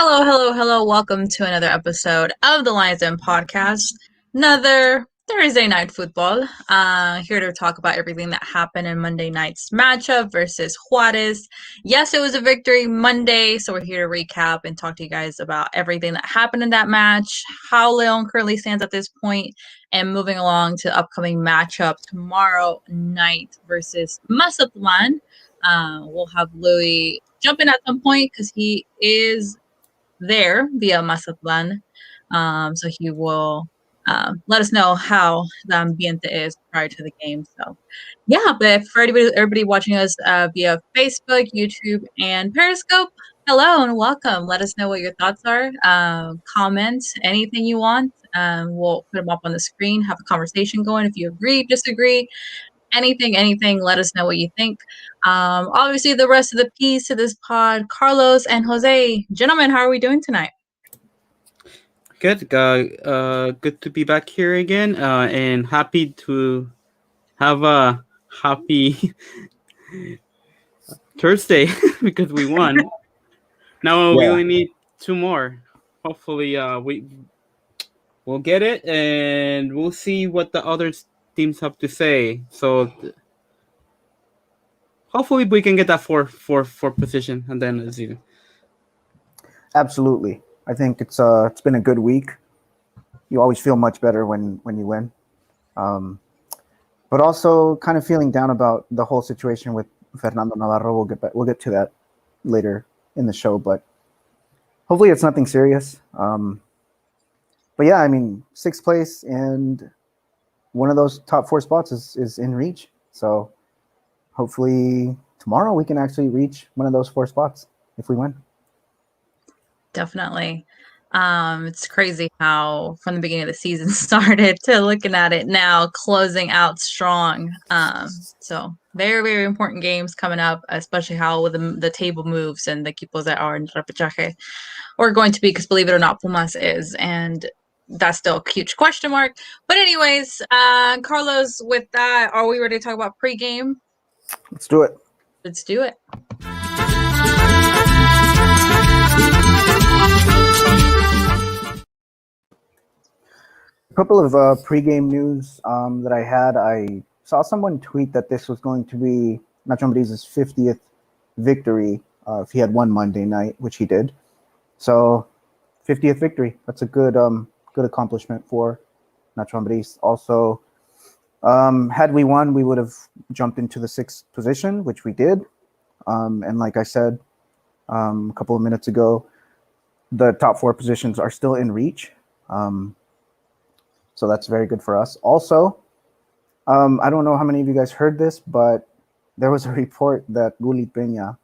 Hello, hello, hello. Welcome to another episode of the Lions Den podcast. Another Thursday night football. Here to talk about everything that happened in Monday night's matchup versus Juarez. Yes, it was a victory Monday, so we're here to recap and talk to you guys about everything that happened in that match, how Leon currently stands at this point, and moving along to upcoming matchup tomorrow night versus Mazatlan. We'll have Louis jump in at some point because he is there via Mazatlan. So he will let us know how the ambiente is prior to the game. So, yeah, but for everybody watching us via Facebook, YouTube, and Periscope, hello and welcome. Let us know what your thoughts are. Comments, anything you want. We'll put them up on the screen, have a conversation going. If you agree, disagree, anything, let us know what you think. Obviously, the rest of the piece to this pod, Carlos and Jose. Gentlemen, how are we doing tonight? Good. Good to be back here again, and happy to have a happy Thursday because we won. Now we only need two more. Hopefully, we'll get it, and we'll see what the other teams have to say. So hopefully we can get that four position, and then let's see. Absolutely. I think it's been a good week. You always feel much better when you win. But also kind of feeling down about the whole situation with Fernando Navarro. We'll get to that later in the show, but hopefully it's nothing serious. But yeah, I mean, sixth place and one of those top four spots is in reach. So hopefully tomorrow we can actually reach one of those four spots if we win. Definitely. It's crazy how from the beginning of the season started to looking at it now, closing out strong. So very, very important games coming up, especially how with the table moves and the equipos that are in repechaje or going to be, because believe it or not, Pumas is, and that's still a huge question mark. But anyways, Carlos, with that, are we ready to talk about pregame? Let's do it. Let's do it. A couple of pregame news that I had. I saw someone tweet that this was going to be Nacho Ambriz's 50th victory if he had won Monday night, which he did. So 50th victory. That's a good accomplishment for Nacho Ambriz. Also, had we won, we would have jumped into the sixth position, which we did. And like I said a couple of minutes ago, the top four positions are still in reach. So that's very good for us. Also, I don't know how many of you guys heard this, but there was a report that Gullit Peña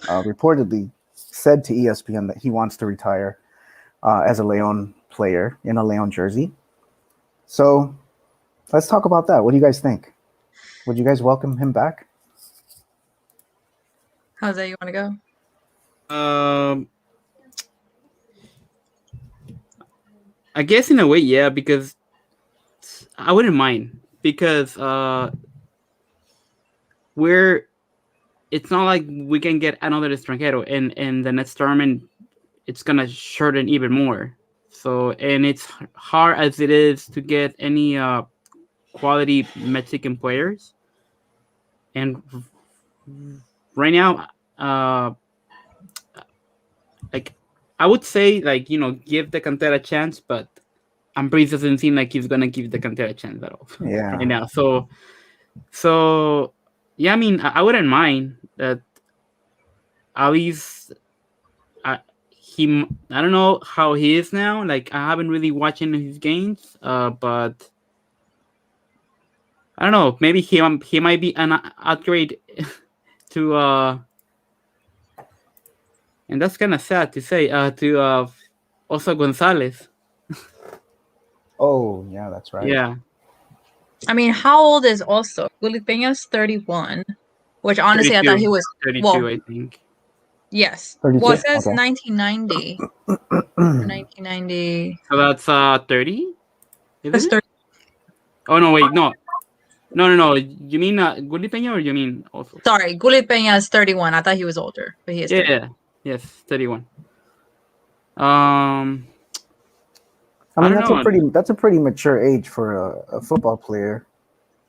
reportedly said to ESPN that he wants to retire as a Leon player in a Leon jersey. So let's talk about that. What do you guys think? Would you guys welcome him back? Jose, you want to go? I guess in a way, yeah, because I wouldn't mind, because it's not like we can get another extranjero, and the next tournament it's gonna shorten even more. So, and it's hard as it is to get any quality Mexican players. And right now, like I would say, like, give the Cantera a chance, but Ambriz doesn't seem like he's gonna give the Cantera a chance at all right now. So yeah, I mean, I wouldn't mind that. At least I don't know how he is now. Like, I haven't really watched any of his games, but I don't know. Maybe he might be an upgrade to and that's kind of sad to say, to also Gonzalez. Oh, yeah, that's right. Yeah. I mean, how old is also? Gullit Peña's 31, which honestly 32, I thought he was 32, I think. Yes. 32? Well, it says Okay. 1990. 1990. So that's 30? That's 30. Oh, no, wait, no. No. You mean Gullit Peña, or you mean also? Sorry, Gullit Peña is 31. I thought he was older, but he is 31. Yeah. Yes, 31. Um, I mean, don't know. that's a pretty mature age for a football player.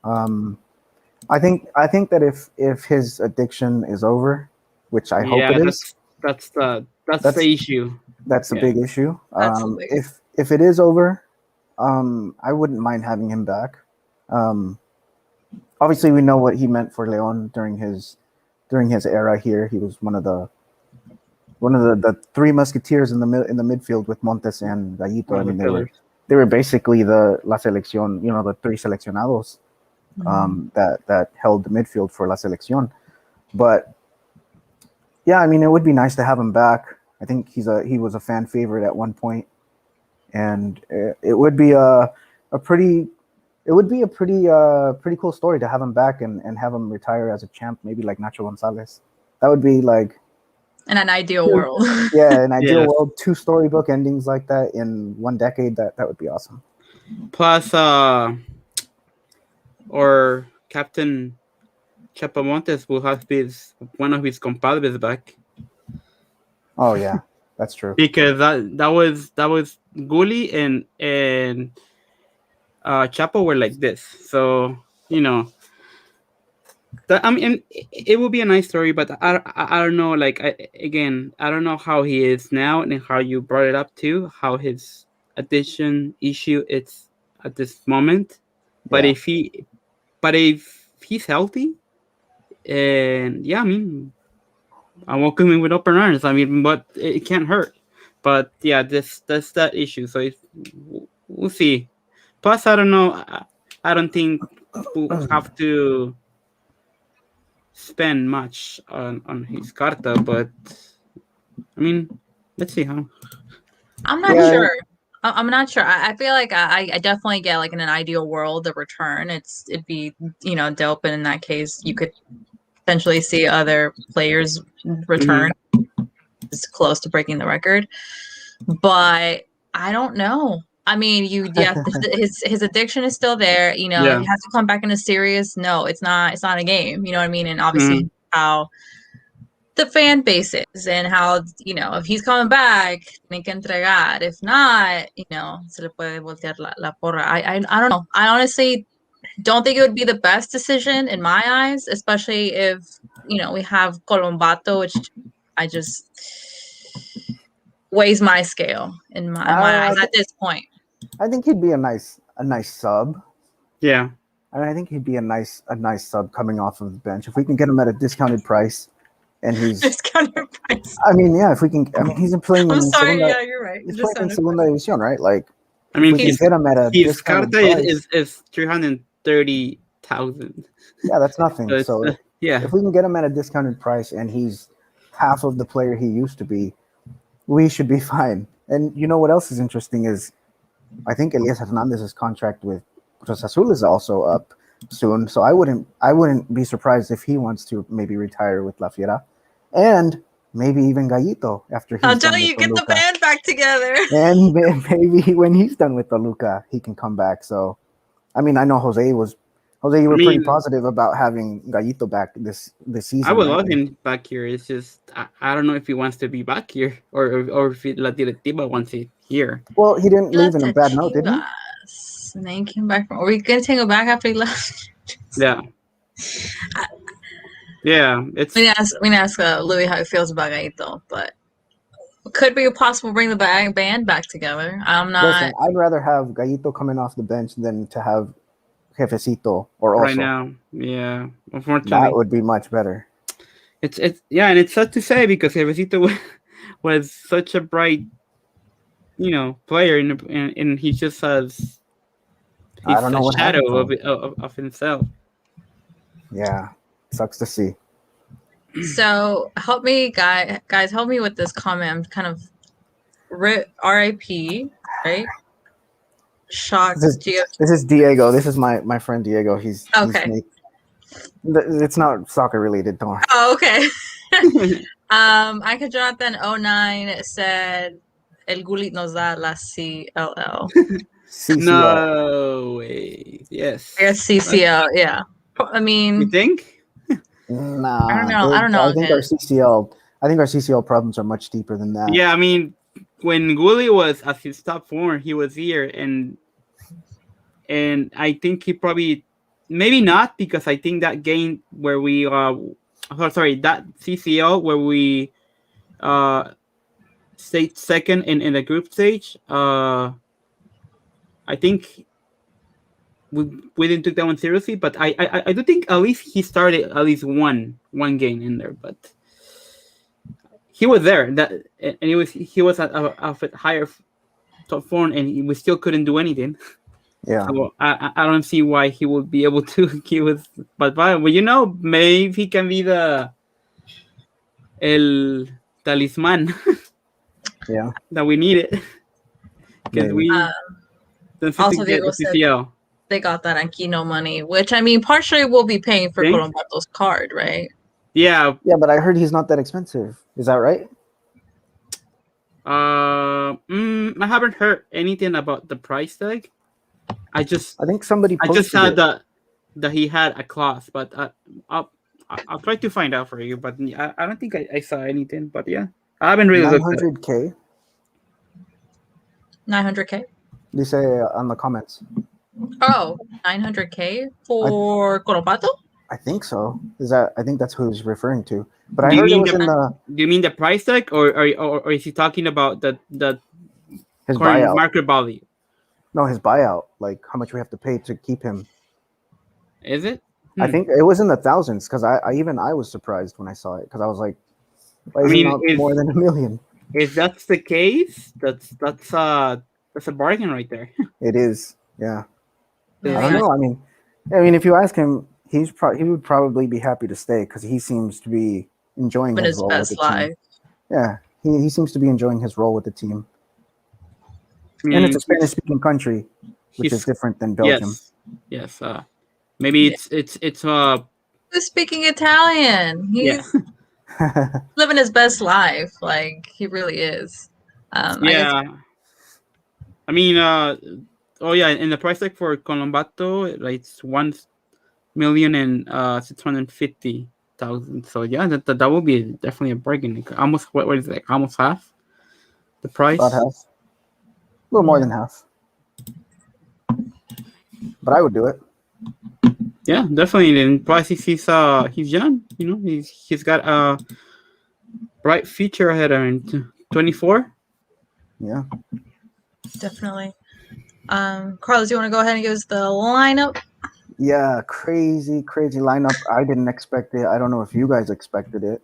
I think that if his addiction is over, which I hope Yeah, it is, that's the that's issue. that's a Yeah. big issue. That's a big. If it is over, I wouldn't mind having him back. Obviously, we know what he meant for Leon during his era here. He was one of the three musketeers in the midfield with Montes and Gallito. One I of the mean, pillars. they were basically the La Selección, the three seleccionados that held the midfield for La Selección. But yeah, I mean, it would be nice to have him back. I think he was a fan favorite at one point, and it would be a pretty pretty cool story to have him back and have him retire as a champ, maybe like Nacho Gonzalez. That would be like In an ideal world. yeah, an ideal Yes. world, 2 storybook endings like that in one decade. That would be awesome. Plus, or Captain Chapamontes will have one of his compadres back. Oh yeah, that's true. Because that was Gulli and Chapo were like this. So I mean, it would be a nice story, but I don't know. Like I don't know how he is now and how you brought it up too. How his addiction issue is at this moment. But Yeah. if he's healthy, and I mean, I welcome him with open arms. I mean, but it can't hurt. But yeah, that's that issue. So we'll see. Plus, I don't know. I don't think we'll have to spend much on his carta, but I mean, let's see how. I'm not Yeah. sure. I'm not sure. I feel like I definitely get like in an ideal world the return. It'd be dope, and in that case you could potentially see other players return as close to breaking the record. But I don't know. I mean, his addiction is still there. Yeah. He has to come back in a serious. No, it's not. It's not a game. You know what I mean? And obviously how the fan base is and how if he's coming back, tiene que entregar. If not, se le puede voltear la porra. I don't know. I honestly don't think it would be the best decision in my eyes, especially if we have Colombato, which I just weighs my scale in my eyes at this point. I think he'd be a nice sub. Yeah. And I think he'd be a nice sub coming off of the bench if we can get him at a discounted price. And he's discounted price. I mean, yeah, if we can. I mean, he's playing. I'm sorry. Yeah, you're right. He's playing in Segunda División, right? Like, I mean, we can get him at a his discounted carta price. is 330,000. Yeah, that's nothing. So yeah, if we can get him at a discounted price and he's half of the player he used to be, we should be fine. And you know what else is interesting is, I think Elias Hernandez's contract with Cruz Azul is also up soon. So I wouldn't be surprised if he wants to maybe retire with La Fiera, and maybe even Gallito after he's I'll done tell you, with get the band back together. And maybe when he's done with Toluca, he can come back. So, I mean, I know Jose, you were pretty positive about having Gallito back this season. I would love him back here. It's just I don't know if he wants to be back here or if La Directiva wants it here. Well, he didn't leave in a bad note, did he? And then he came back. Are we gonna take him back after he left? Yeah. Yeah, we can ask Louis how he feels about Gallito, but could be possible bring the band back together. I'm not. Listen, I'd rather have Gallito coming off the bench than to have Jefecito or right now. Yeah, unfortunately, that would be much better. It's and it's sad to say because Jefecito was such a bright, player, and he just has. He's a shadow of himself. Yeah, sucks to see. So help me, guys, help me with this comment. I'm kind of RIP, right? Shocked. This is Diego. This is my friend Diego. He's okay. It's not soccer related, don't worry. Oh, okay. Ika Jonathan 09 said El Gulit nos da la CLL. No way. Yes. I guess CCL, yeah. I mean, you think? Nah. I don't know. I think our CCL problems are much deeper than that. Yeah, I mean, when Gulli was at his top form, he was here, and I think he probably maybe not, because I think that game where we that CCL where we stayed second in the group stage, I think we didn't take that one seriously, but I do think at least he started at least one game in there, but he was there, that and he was at a higher top form, and we still couldn't do anything. Yeah. So I don't see why he would be able to keep with, but maybe he can be the el talisman Yeah. that we needed, because we don't seem to Also, get Diego the said CCL. they got that Aquino money, which I mean, partially will be paying for Think? Colombato's card, right? Yeah. Yeah, but I heard he's not that expensive. Is that right? I haven't heard anything about the price tag. I think somebody I just posted saw that he had a clause, but I'll try to find out for you. But I don't think I saw anything. But yeah, I haven't really looked at it. 900K. 900K. They say on the comments. Oh, 900K for Colompato? I think so. I think that's who he's referring to. But I Do heard it was in the. Do you mean the price tag, or is he talking about the his current buyout? market value? No, his buyout. Like how much we have to pay to keep him. Is it? I think it was in the thousands, because I was surprised when I saw it, because I was like, why is it not more than $1 million? If that's the case, that's a bargain right there. It is, yeah. Yeah. I don't know. I mean, if you ask him, he would probably be happy to stay, because he seems to be enjoying his role with the team. Yeah, he seems to be enjoying his role with the team. And it's a Spanish-speaking country, which is different than Belgium. Yes. Maybe it's Who's speaking Italian? He's living his best life. Like, he really is. I mean, in the price tag for Colombato, like, it's 1,650,000. So yeah, that would be definitely a bargain. Almost, what is it, like almost half the price? About half. A little more than half. But I would do it. Yeah, definitely. And plus, he's young. He's got a bright future ahead of him. 24. Yeah, definitely. Carlos, you want to go ahead and give us the lineup? Yeah, crazy lineup. I didn't expect it. I don't know if you guys expected it,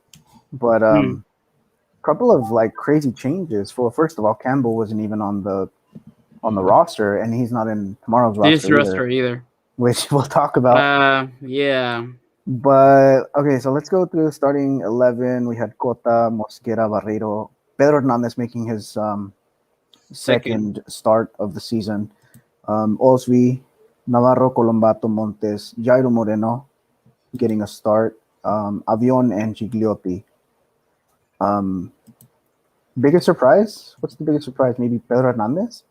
but couple of like crazy changes. First of all, Campbell wasn't even on the roster, and he's not in tomorrow's roster either. Which we'll talk about. Yeah. But okay, so let's go through the starting 11. We had Cota, Mosquera, Barreiro, Pedro Hernandez making his second start of the season. Osvi, Navarro, Colombato, Montes, Jairo Moreno getting a start. Avion and Gigliotti. Biggest surprise? What's the biggest surprise? Maybe Pedro Hernandez?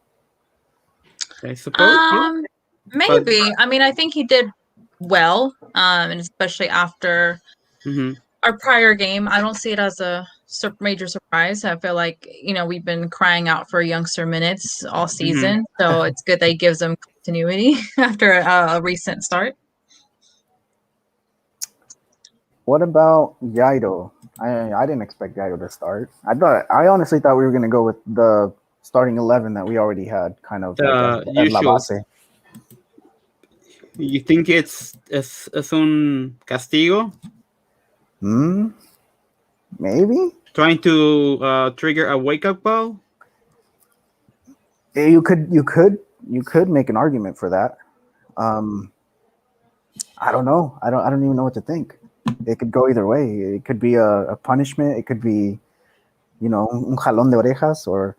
I suppose. Maybe. I mean, I think he did well, and especially after our prior game. I don't see it as a major surprise. I feel like, we've been crying out for youngster minutes all season, so it's good that he gives them continuity after a recent start. What about Jairo? I didn't expect Jairo to start. I honestly thought we were going to go with the starting 11 that we already had, kind of like at La Base. You think it's un castigo? Maybe. Trying to trigger a wake-up call? You could make an argument for that. I don't know. I don't even know what to think. It could go either way. It could be a punishment. It could be, un jalón de orejas, or,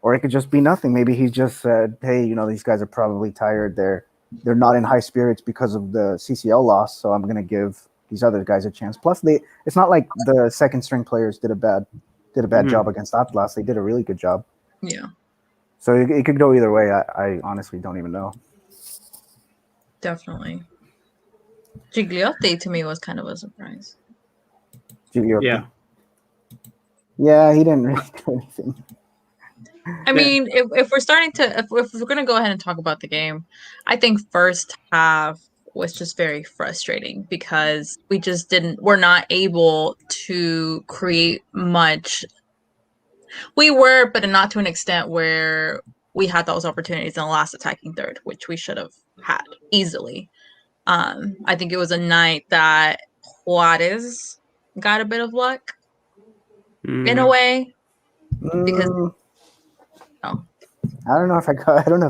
or it could just be nothing. Maybe he just said, hey, these guys are probably tired. They're not in high spirits because of the CCL loss, so I'm going to give these other guys a chance. Plus, it's not like the second string players did a bad job against Atlas. They did a really good job. Yeah. So it could go either way. I honestly don't even know. Definitely. Gigliotti to me was kind of a surprise. Gigliotti. Yeah. Yeah, he didn't really do anything. I mean, if we're starting to, if we're going to go ahead and talk about the game, I think first half was just very frustrating because we're not able to create much. We were, but not to an extent where we had those opportunities in the last attacking third, which we should have had easily. I think it was a night that Juarez got a bit of luck in a way because I don't know if I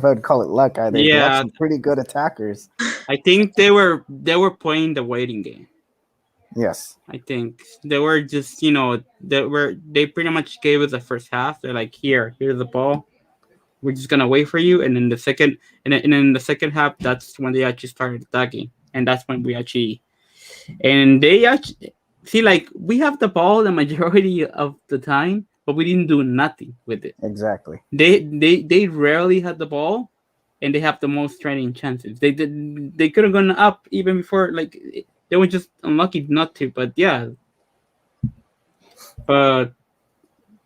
would call it luck either. They have some pretty good attackers. I think they were playing the waiting game. Yes. I think they were just, they pretty much gave us the first half. They're like, here's the ball. We're just gonna wait for you. And then the second half, that's when they actually started attacking. And that's when they actually see, like, we have the ball the majority of the time, but we didn't do nothing with it. Exactly. They rarely had the ball, and they have the most training chances. They could have gone up even before, like, they were just unlucky not to. But yeah,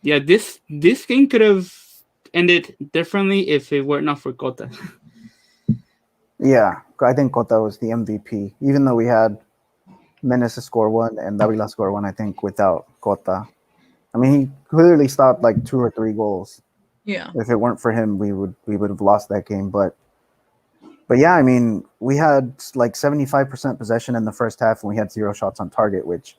this game could have ended differently if it were not for Cota. Yeah, I think Cota was the MVP, even though we had Meneses score one and Davila score one. I think without Cota, I mean, he clearly stopped like 2 or 3 goals. Yeah. If it weren't for him, we would have lost that game. But yeah, I mean, we had like 75% possession in the first half, and we had 0 shots on target, which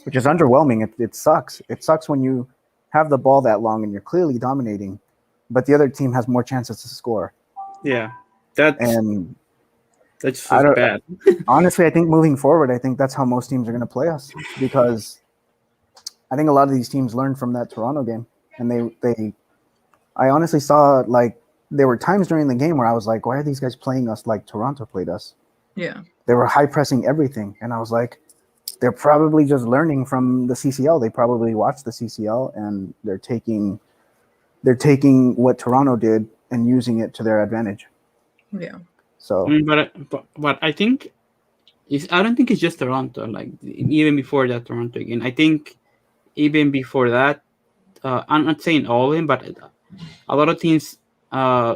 is underwhelming. It sucks. It sucks when you have the ball that long and you're clearly dominating, but the other team has more chances to score. Yeah, that's bad. Honestly, I think moving forward, I think that's how most teams are going to play us, because I think a lot of these teams learned from that Toronto game, and I honestly saw, like, there were times during the game where I was like, why are these guys playing us like Toronto played us? Yeah. They were high pressing everything, and I was like, they're probably just learning from the CCL. They probably watched the CCL, and they're taking what Toronto did and using it to their advantage. Yeah. So, I mean, but I think I don't think it's just Toronto. Like, even before that Toronto game, I think even before that, I'm not saying all of them, but a lot of teams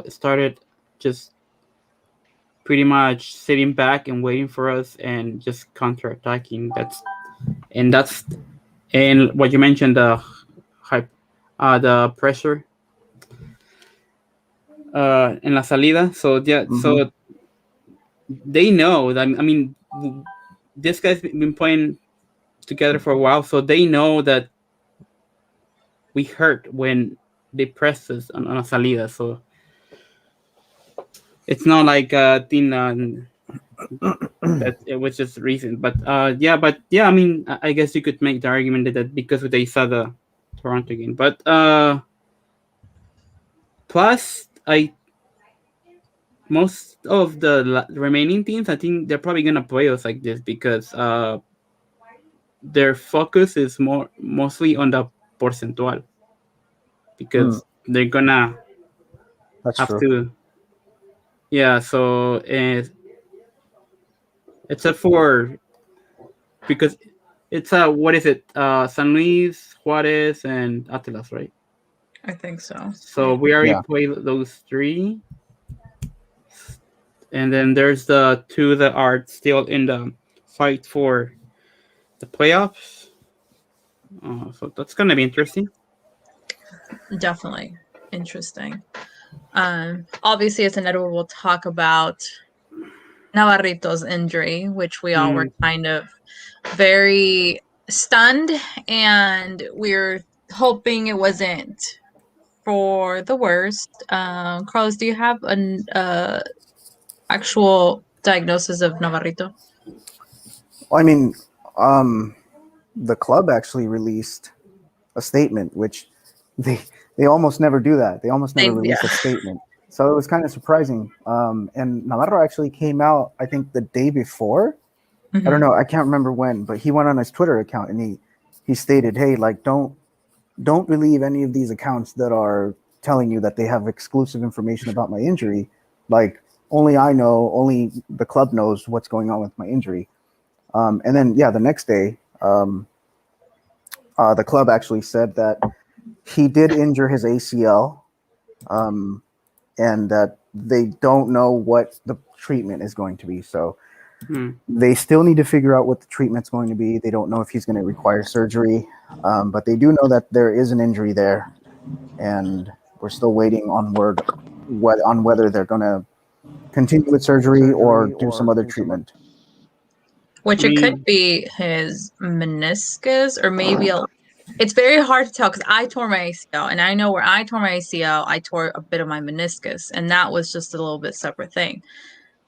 started just pretty much sitting back and waiting for us and just counter-attacking. And what you mentioned, the pressure in la salida. So yeah, so they know that, I mean, this guy's been playing together for a while, so they know that we hurt when they press us on a salida. So it's not like a thing that it was just recent. But yeah, I mean, I guess you could make the argument that because they saw the Toronto game. But plus, most of the remaining teams, I think they're probably gonna play us like this because their focus is mostly on the porcentual, because they're gonna have to. Yeah, so except for, because it's what is it? San Luis, Juarez, and Atlas, right? I think so. So we already played those 3. And then there's the 2 that are still in the fight for the playoffs. So that's gonna be interesting. Definitely interesting. Obviously, it's inevitable we'll talk about Nomarito's injury, which we all were kind of very stunned, and we're hoping it wasn't for the worst. Carlos, do you have an actual diagnosis of Nomarito? Well, I mean, the club actually released a statement, which they almost never do that. They almost never release a statement. So it was kind of surprising. And Navarro actually came out, I think, the day before. I don't know, I can't remember when, but he went on his Twitter account and he stated, hey, like, don't believe any of these accounts that are telling you that they have exclusive information about my injury. Like, only the club knows what's going on with my injury. And then, the next day, the club actually said that he did injure his ACL, and that they don't know what the treatment is going to be. So they still need to figure out what the treatment's going to be. They don't know if he's going to require surgery, but they do know that there is an injury there, and we're still waiting on word on whether they're going to continue with surgery or do some other treatment. Which it could be his meniscus, or maybe it's very hard to tell because I tore my ACL, and I know where I tore my ACL, I tore a bit of my meniscus, and that was just a little bit separate thing.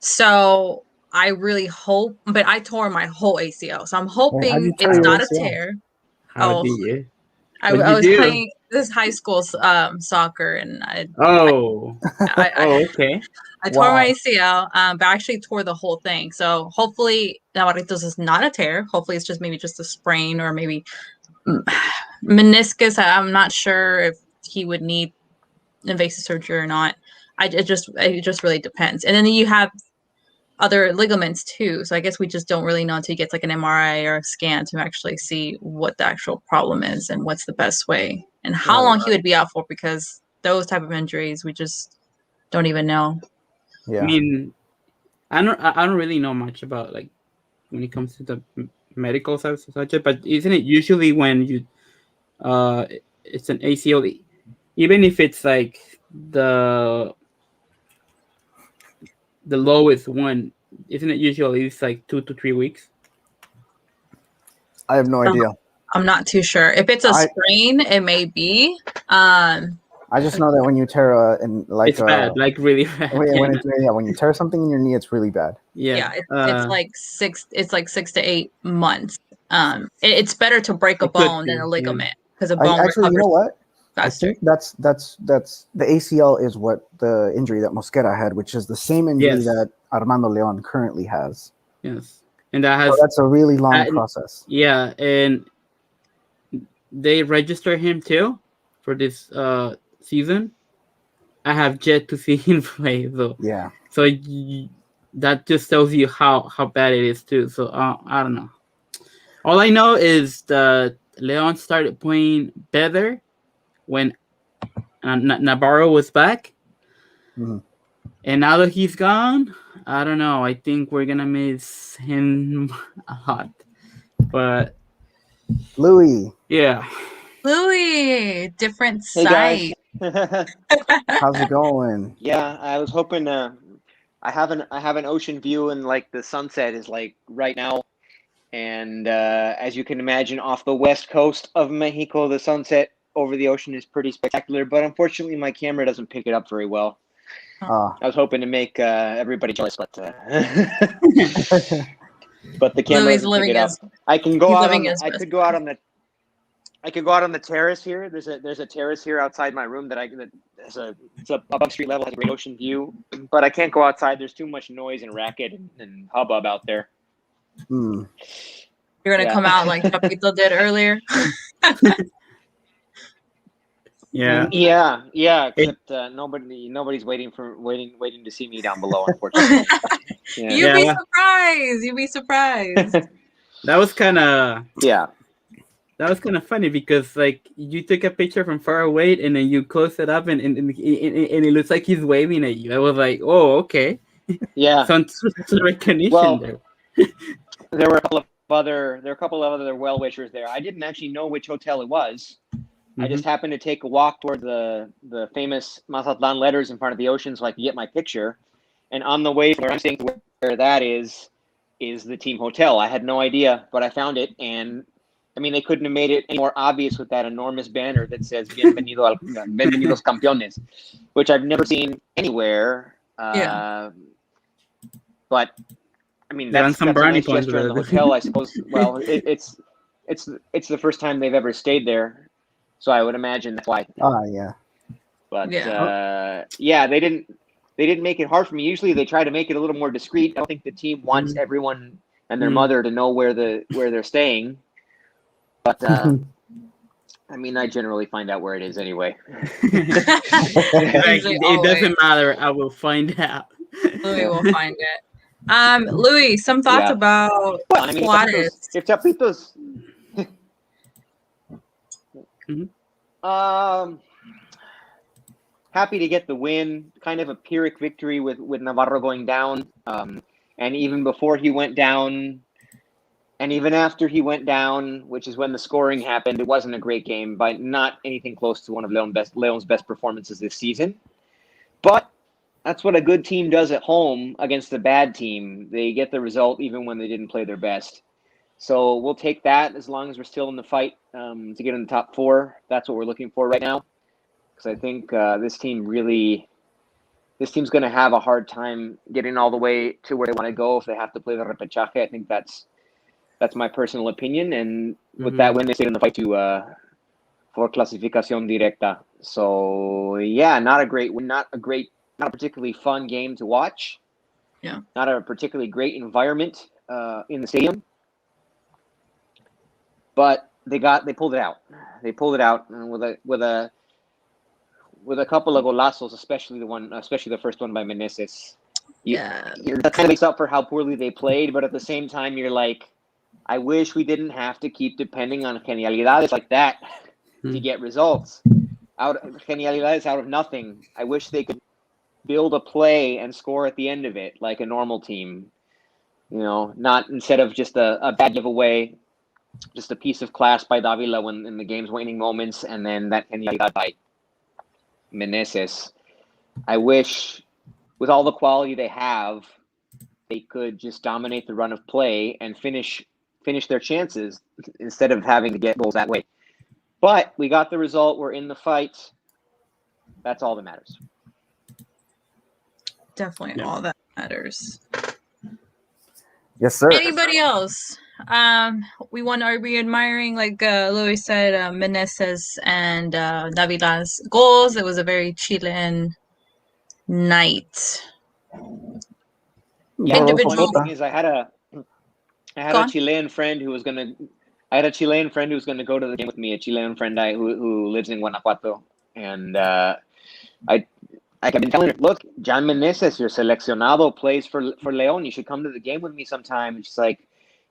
So I really hope, but I tore my whole ACL, so I'm hoping it's not a tear. I was playing this high school soccer, and okay. I tore my ACL, but I actually tore the whole thing. So hopefully Nomarito's is not a tear. Hopefully it's just maybe just a sprain or maybe meniscus. I'm not sure if he would need invasive surgery or not. It just really depends. And then you have other ligaments too. So I guess we just don't really know until he gets like an MRI or a scan to actually see what the actual problem is and what's the best way and how long he would be out for, because those type of injuries we just don't even know. Yeah. I mean, I don't really know much about like when it comes to the medical side of such, but isn't it usually when you it's an ACL, even if it's like the lowest one, isn't it usually it's like 2 to 3 weeks? I have no idea. I'm not too sure. If it's a sprain, it may be. I just know that when you tear it's bad, like really bad. When you tear something in your knee, it's really bad. It's like 6 to 8 months. It's better to break a bone than a ligament, because a bone actually, you know what? Faster. I think that's the ACL is what the injury that Mosquera had, which is the same injury that Armando Leon currently has. Yes, and that's a really long process. Yeah, and they register him too for this season. I have yet to see him play though. Yeah. So that just tells you how bad it is too. So I don't know. All I know is that Leon started playing better when Navarro was back. Mm-hmm. And now that he's gone, I don't know. I think we're gonna miss him a lot. But Louis. Yeah. Louis, different side. How's it going? Yeah, I was hoping I have an ocean view, and like the sunset is like right now. And as you can imagine, off the west coast of Mexico, the sunset over the ocean is pretty spectacular, but unfortunately my camera doesn't pick it up very well. I was hoping to make everybody jealous, but the camera doesn't pick it up. I can go out on I could go out on the terrace here. There's a terrace here outside my room it's above street level, has a great ocean view, but I can't go outside. There's too much noise and racket and hubbub out there. You're gonna come out like Chapito did earlier. Yeah. Except nobody's waiting to see me down below, unfortunately. You'd be surprised. That was kind of funny because like you took a picture from far away and then you close it up and it looks like he's waving at you. I was like, oh, okay. Yeah. Some recognition there. There were a couple of other well-wishers there. I didn't actually know which hotel it was. I just happened to take a walk toward the famous Mazatlan letters in front of the ocean so I could get my picture. And on the way from where I'm staying to where that is the team hotel. I had no idea, but I found it. And I mean, they couldn't have made it any more obvious with that enormous banner that says Bienvenidos Campeones, which I've never seen anywhere. But I mean, that's a nice gesture in the hotel, I suppose. Well, it's the first time they've ever stayed there. So I would imagine that's why. Yeah. But they didn't make it hard for me. Usually they try to make it a little more discreet. I don't think the team wants everyone and their mother to know where they're staying. But I mean, I generally find out where it is anyway. It doesn't matter. I will find out. Louis will find it. Louis, some thoughts about Juarez. If Chapito's Happy to get the win. Kind of a Pyrrhic victory with Navarro going down. And even before he went down, and even after he went down, which is when the scoring happened, it wasn't a great game, but not anything close to one of Leon's best performances this season. But that's what a good team does at home against a bad team. They get the result even when they didn't play their best. So we'll take that as long as we're still in the fight to get in the top 4. That's what we're looking for right now. Because I think this team's going to have a hard time getting all the way to where they want to go if they have to play the repechaje. I think that's my personal opinion. And with that win, they stay in the fight for clasificación directa. So yeah, not a particularly fun game to watch. Yeah. Not a particularly great environment in the stadium. But they pulled it out. They pulled it out with a couple of golazos, especially the first one by Meneses. That kind of makes up for how poorly they played, but at the same time, you're like, I wish we didn't have to keep depending on genialidades like that to get results. Genialidades out of nothing. I wish they could build a play and score at the end of it like a normal team. Not instead of just a bad giveaway, just a piece of class by Davila when in the game's waning moments, and then that genialidad by Meneses. I wish, with all the quality they have, they could just dominate the run of play and finish their chances instead of having to get goals that way. But we got the result. We're in the fight. That's all that matters. Definitely all that matters. Yes, sir. Anybody else? Are we admiring, like Louis said, Meneses and Davila's goals? It was a very Chilean night. Yeah, individual. the thing is, I had a Chilean friend who was gonna go to the game with me. A Chilean friend who lives in Guanajuato, and I've been telling her, look, John Meneses, your seleccionado, plays for León. You should come to the game with me sometime. And she's like,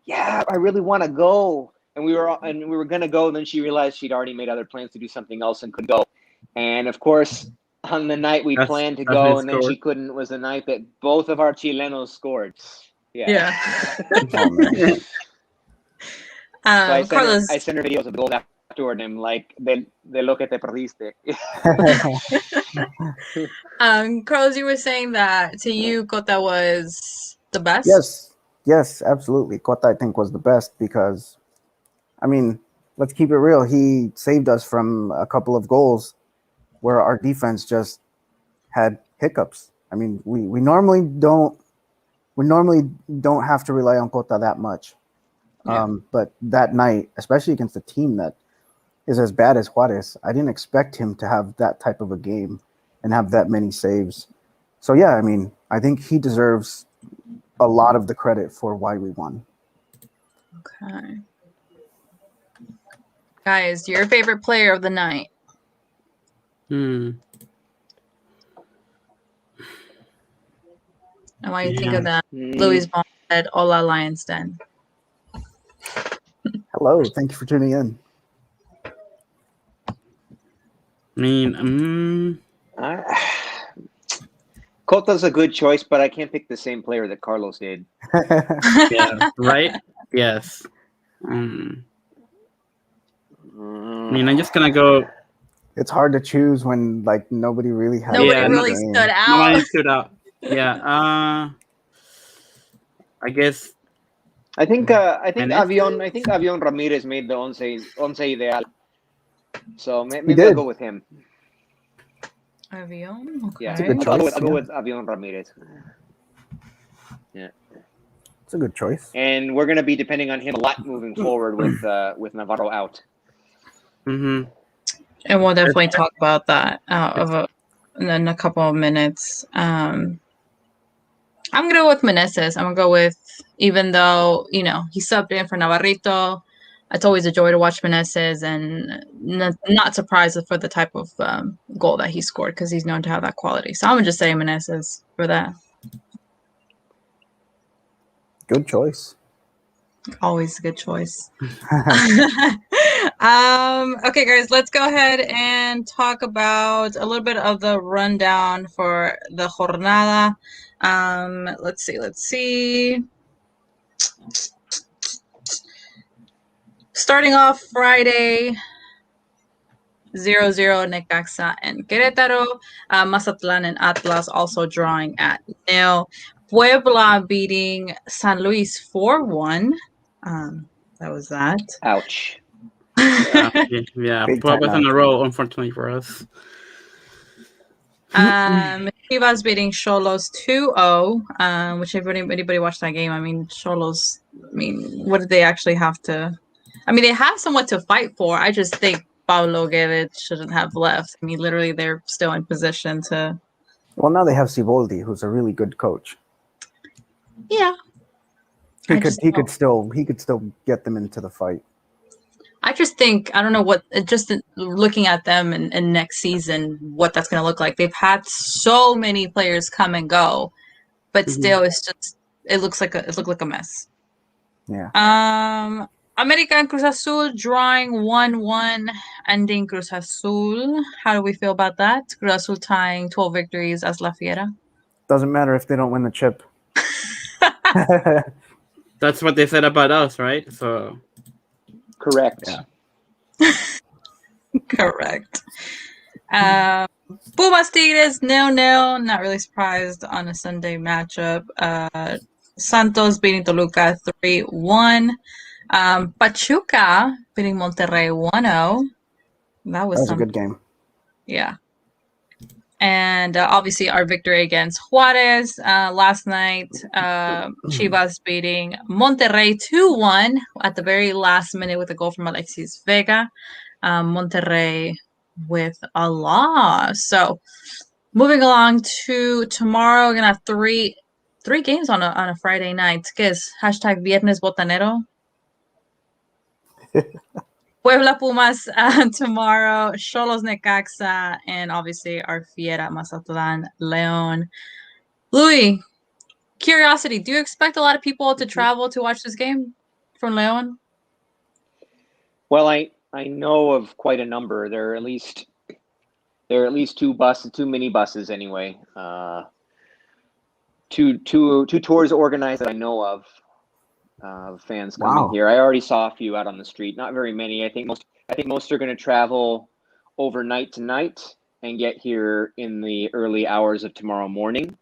yeah, I really want to go. And we were gonna go. And then she realized she'd already made other plans to do something else and couldn't go. And of course, on the night we planned to go, and then she couldn't, was the night that both of our Chilenos scored. Yeah. Oh, man. So Carlos, I sent her videos of the goals afterward, and I'm like, de lo que te perdiste. Carlos, you were saying that to you, Cota was the best? Yes, absolutely. Cota, I think, was the best because, I mean, let's keep it real. He saved us from a couple of goals where our defense just had hiccups. I mean, we normally don't have to rely on Cota that much. But that night, especially against a team that is as bad as Juarez, I didn't expect him to have that type of a game and have that many saves. So yeah, I mean, I think he deserves a lot of the credit for why we won. Okay. Guys, your favorite player of the night? And why you think of that? Louis Bond said, Hola, Lions Den. Hello, thank you for tuning in. I mean, Cota's a good choice, but I can't pick the same player that Carlos did. Yeah, right? Yes. I mean, I'm just gonna go. It's hard to choose when like nobody really has. Nobody really stood out. Nobody stood out. Yeah. I guess. I think Avion Ramirez made the once ideal. So maybe I'll go with him. Avion? Okay. Yeah, I'll go with Avion Ramirez. Yeah. It's a good choice. And we're going to be depending on him a lot moving forward with Navarro out. Mm-hmm. And we'll definitely talk about that in a couple of minutes. I'm going to go with Meneses. I'm going to go with, even though, he subbed in for Navarrito, it's always a joy to watch Meneses, and not surprised for the type of goal that he scored because he's known to have that quality. So I'm going to just say Meneses for that. Good choice. Always a good choice. Okay, guys, let's go ahead and talk about a little bit of the rundown for the jornada. Let's see. Starting off Friday, 0-0 Necaxa and Querétaro. Mazatlan and Atlas also drawing at 0. Puebla beating San Luis 4-1. That was that. Ouch. Yeah. 12 in a row, unfortunately for us. Chivas beating Xolos 2-0. Which if anybody watched that game, I mean, Xolos, what did they actually have to... they have somewhat to fight for. I just think Paulo Guedes shouldn't have left. Literally, they're still in position to... Well, now they have Siboldi, who's a really good coach. Yeah. He could still get them into the fight. I just think, I don't know what, just looking at them and next season, what that's going to look like. They've had so many players come and go, but still it looked like a mess. Yeah. America and Cruz Azul drawing 1-1, ending Cruz Azul. How do we feel about that? Cruz Azul tying 12 victories as La Fiera. Doesn't matter if they don't win the chip. That's what they said about us, right? So... Correct. Yeah. Correct. Pumas Tigres 0-0. Not really surprised on a Sunday matchup. Santos beating Toluca 3-1. Pachuca beating Monterrey 1-0. That was a good game. Yeah. And obviously our victory against Juarez last night. Chivas beating Monterrey 2-1 at the very last minute with a goal from Alexis Vega. Monterrey with a loss. So moving along to tomorrow, we're going to have three games on a Friday night. ¿Qué es? Hashtag Viernes Botanero. Puebla Pumas tomorrow, Xolos Necaxa, and obviously our Fiera Mazatlan León. Louis, curiosity, do you expect a lot of people to travel to watch this game from León? Well, I know of quite a number. There are at least two mini buses anyway. Two tours organized that I know of. Fans coming here. I already saw a few out on the street. Not very many. I think most are going to travel overnight tonight and get here in the early hours of tomorrow morning.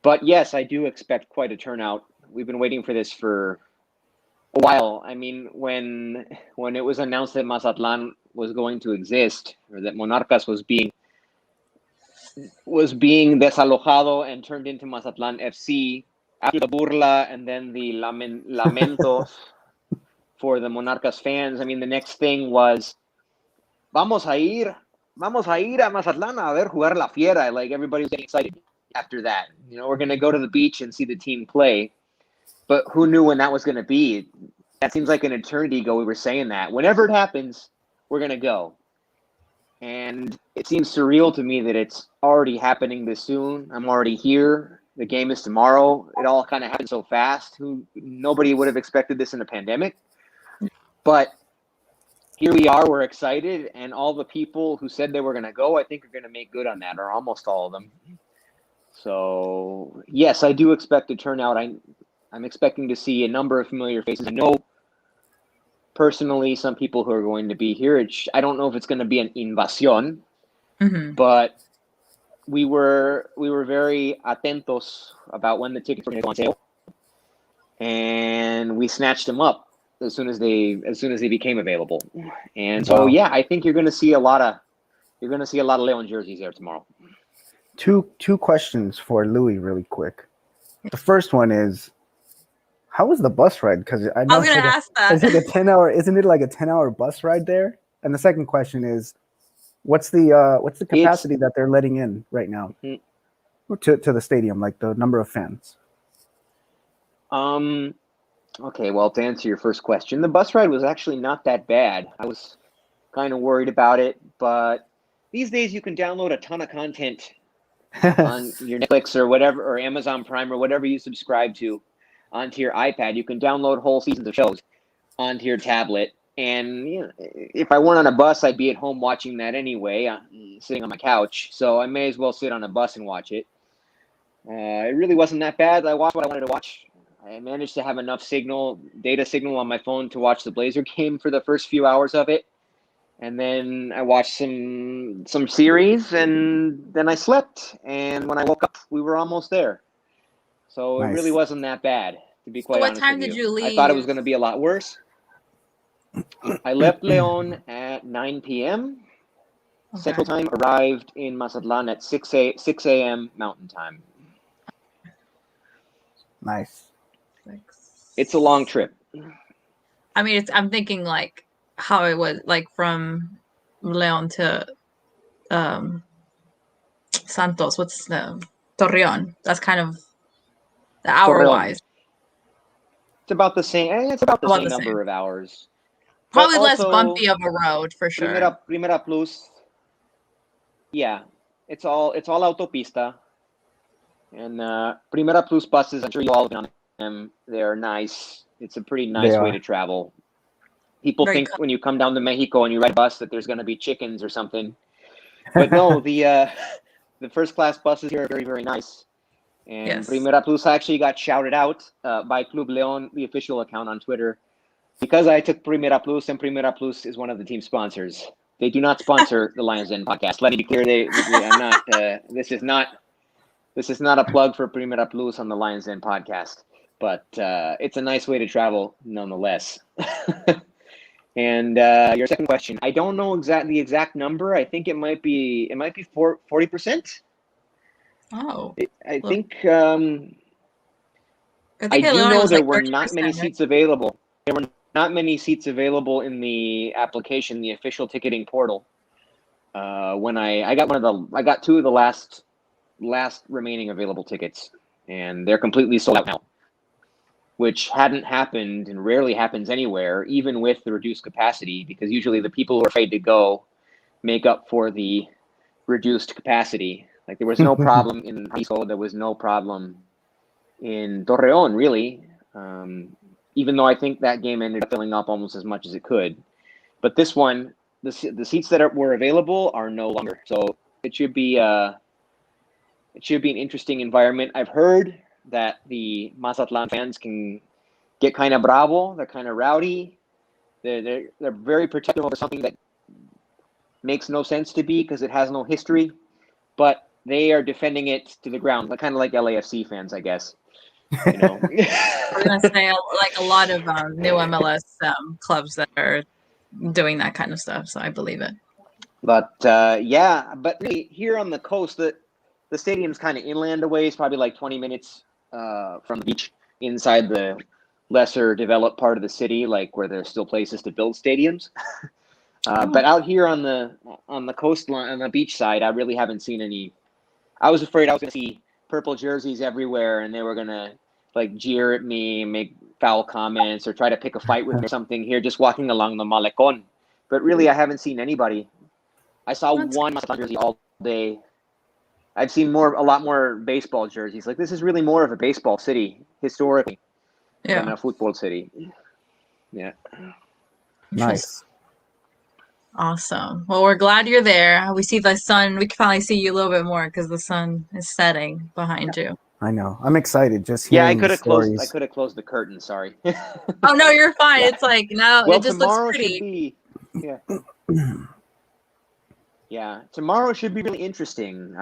But yes, I do expect quite a turnout. We've been waiting for this for a while. When it was announced that Mazatlan was going to exist, or that Monarcas was being desalojado and turned into Mazatlan FC. After the burla and then the lamentos for the Monarcas fans, the next thing was, vamos a ir a Mazatlan a ver jugar La Fiera. Like, everybody was getting excited after that. We're going to go to the beach and see the team play. But who knew when that was going to be? That seems like an eternity ago we were saying that. Whenever it happens, we're going to go. And it seems surreal to me that it's already happening this soon. I'm already here. The game is tomorrow. It all kind of happened so fast. Nobody would have expected this in a pandemic. But here we are. We're excited. And all the people who said they were going to go, I think are going to make good on that, or almost all of them. So, yes, I do expect a turnout. I'm expecting to see a number of familiar faces. I know personally some people who are going to be here. I don't know if it's going to be an invasión, but we were very atentos about when the tickets were going to go on sale, and we snatched them up as soon as they became available. And so, yeah, I think you're going to see a lot of León jerseys there tomorrow. Two questions for Louis, really quick. The first one is, how was the bus ride? Because I know I was going to ask that. It's like a 10-hour. Isn't it like a 10-hour bus ride there? And the second question is, what's the capacity that they're letting in right now to the stadium, like the number of fans? Okay, well, to answer your first question, the bus ride was actually not that bad. I was kind of worried about it, but these days you can download a ton of content on your Netflix or whatever, or Amazon Prime or whatever you subscribe to onto your iPad. You can download whole seasons of shows onto your tablet And if I weren't on a bus, I'd be at home watching that anyway, sitting on my couch. So I may as well sit on a bus and watch it. It really wasn't that bad. I watched what I wanted to watch. I managed to have enough data signal on my phone to watch the Blazer game for the first few hours of it. And then I watched some series, and then I slept. And when I woke up, we were almost there. So It really wasn't that bad, to be quite honest with you. What time did you leave? I thought it was going to be a lot worse. I left Leon at 9 p.m. Central Time, arrived in Mazatlan at 6 a.m. Mountain Time. Nice. It's a long trip. I mean, I'm thinking like how it was like from Leon to Santos. What's the Torreon? That's kind of the hour-wise. It's about the same. It's about the same number of hours. Probably less bumpy of a road for sure. Primera Plus. Yeah, it's all autopista. And Primera Plus buses, I'm sure you all have been on them. They're nice. It's a pretty nice way to travel. People think when you come down to Mexico and you ride a bus that there's going to be chickens or something. But no, the first class buses here are very, very nice. And Primera Plus actually got shouted out by Club Leon, the official account on Twitter, because I took Primera Plus, and Primera Plus is one of the team sponsors. They do not sponsor the Lions Den podcast. Let me be clear, I'm not. This is not a plug for Primera Plus on the Lions Den podcast, but it's a nice way to travel nonetheless. And your second question, I don't know the exact number. I think it might be 40%. Oh, I think I do know there were not many seats available. There were not many seats available in the application, the official ticketing portal. When I got two of the last remaining available tickets, and they're completely sold out now, which hadn't happened and rarely happens anywhere, even with the reduced capacity, because usually the people who are afraid to go make up for the reduced capacity. Like there was no problem in Jalisco, there was no problem in Torreon, really. Even though I think that game ended up filling up almost as much as it could. But this one, the seats that were available are no longer. So it should be an interesting environment. I've heard that the Mazatlan fans can get kind of bravo. They're kind of rowdy. They're very protective over something that makes no sense to be because it has no history. But they are defending it to the ground, kind of like LAFC fans, I guess. You know? I was gonna say like a lot of new MLS clubs that are doing that kind of stuff, so I believe it. But but really, here on the coast, the stadium's kind of inland away. It's probably like 20 minutes from the beach, inside the lesser developed part of the city, like where there's still places to build stadiums. But out here on the coastline, on the beach side, I really haven't seen any. I was afraid I was going to see purple jerseys everywhere, and they were going to like jeer at me, make foul comments, or try to pick a fight with me or something here just walking along the Malecon. But really, I haven't seen anybody. I saw one jersey all day. I've seen a lot more baseball jerseys. Like this is really more of a baseball city historically than a football city. Yeah. Nice. Awesome. Well, we're glad you're there. We see the sun. We can finally see you a little bit more because the sun is setting behind you. I know. I'm excited just hearing I could have closed the curtain. Sorry. Oh no, you're fine. It's like now it just looks Should pretty. be, yeah, tomorrow should be really interesting.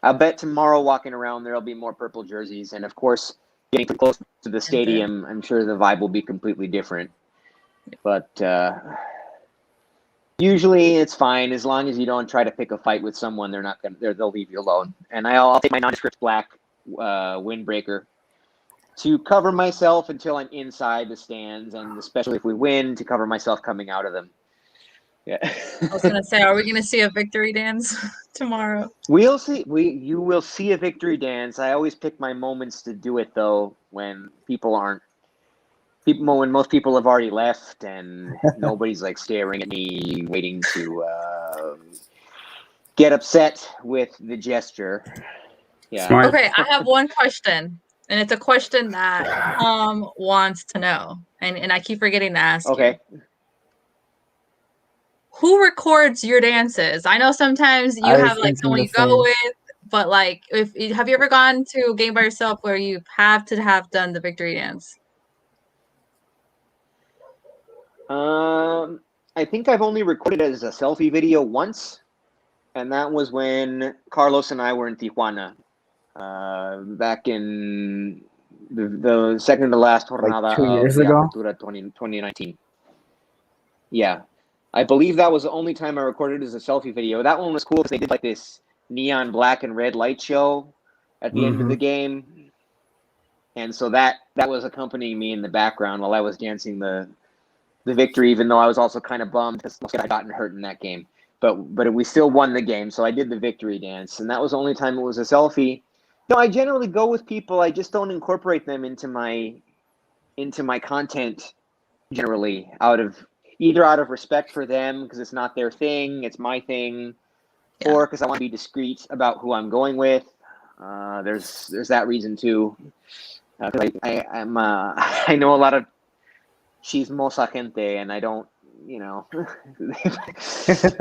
I bet tomorrow walking around there'll be more purple jerseys, and of course, getting too close to the stadium, I'm sure the vibe will be completely different. But usually it's fine as long as you don't try to pick a fight with someone. They'll leave you alone. And I'll take my nondescript black windbreaker to cover myself until I'm inside the stands, and especially if we win, to cover myself coming out of them. Yeah. I was gonna say, are we gonna see a victory dance tomorrow? We'll see. You will see a victory dance. I always pick my moments to do it though when when most people have already left and nobody's like staring at me, waiting to get upset with the gesture. Yeah. Smart. Okay, I have one question, and it's a question that Tom wants to know, and I keep forgetting to ask. Okay. You. who records your dances? I know sometimes you have like someone you go with, but like, have you ever gone to a game by yourself where you have to have done the victory dance? I think I've only recorded it as a selfie video once, and that was when Carlos and I were in Tijuana, back in the second to last jornada like 2 years of the ago? Apertura 2019. Yeah. I believe that was the only time I recorded as a selfie video. That one was cool because they did like this neon black and red light show at the end of the game. And so that was accompanying me in the background while I was dancing the victory, even though I was also kind of bummed because I had gotten hurt in that game. But we still won the game, so I did the victory dance. And that was the only time it was a selfie. No, I generally go with people. I just don't incorporate them into my content generally, either out of respect for them because it's not their thing, it's my thing, or because I want to be discreet about who I'm going with. There's that reason too. I know a lot of chismosa gente, and I don't,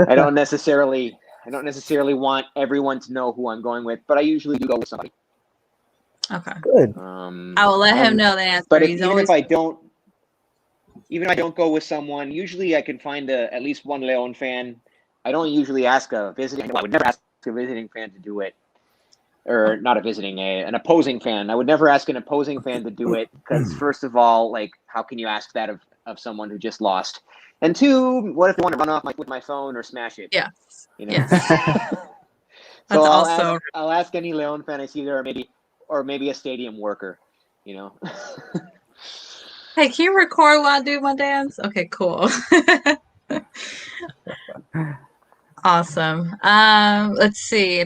I don't necessarily want everyone to know who I'm going with, but I usually do go with somebody. Okay. Good. I will let him know the answer. But even if I don't go with someone, usually I can find at least one Leon fan. I don't usually ask I would never ask a visiting fan to do it. Or not an opposing fan. I would never ask an opposing fan to do it because, first of all, like, how can you ask that of someone who just lost? And two, what if they want to run off with my phone or smash it? Yeah. Yes. So I'll ask any Leon fan I see there, or maybe a stadium worker, Hey, can you record while I do my dance? Okay, cool. Awesome. Let's see.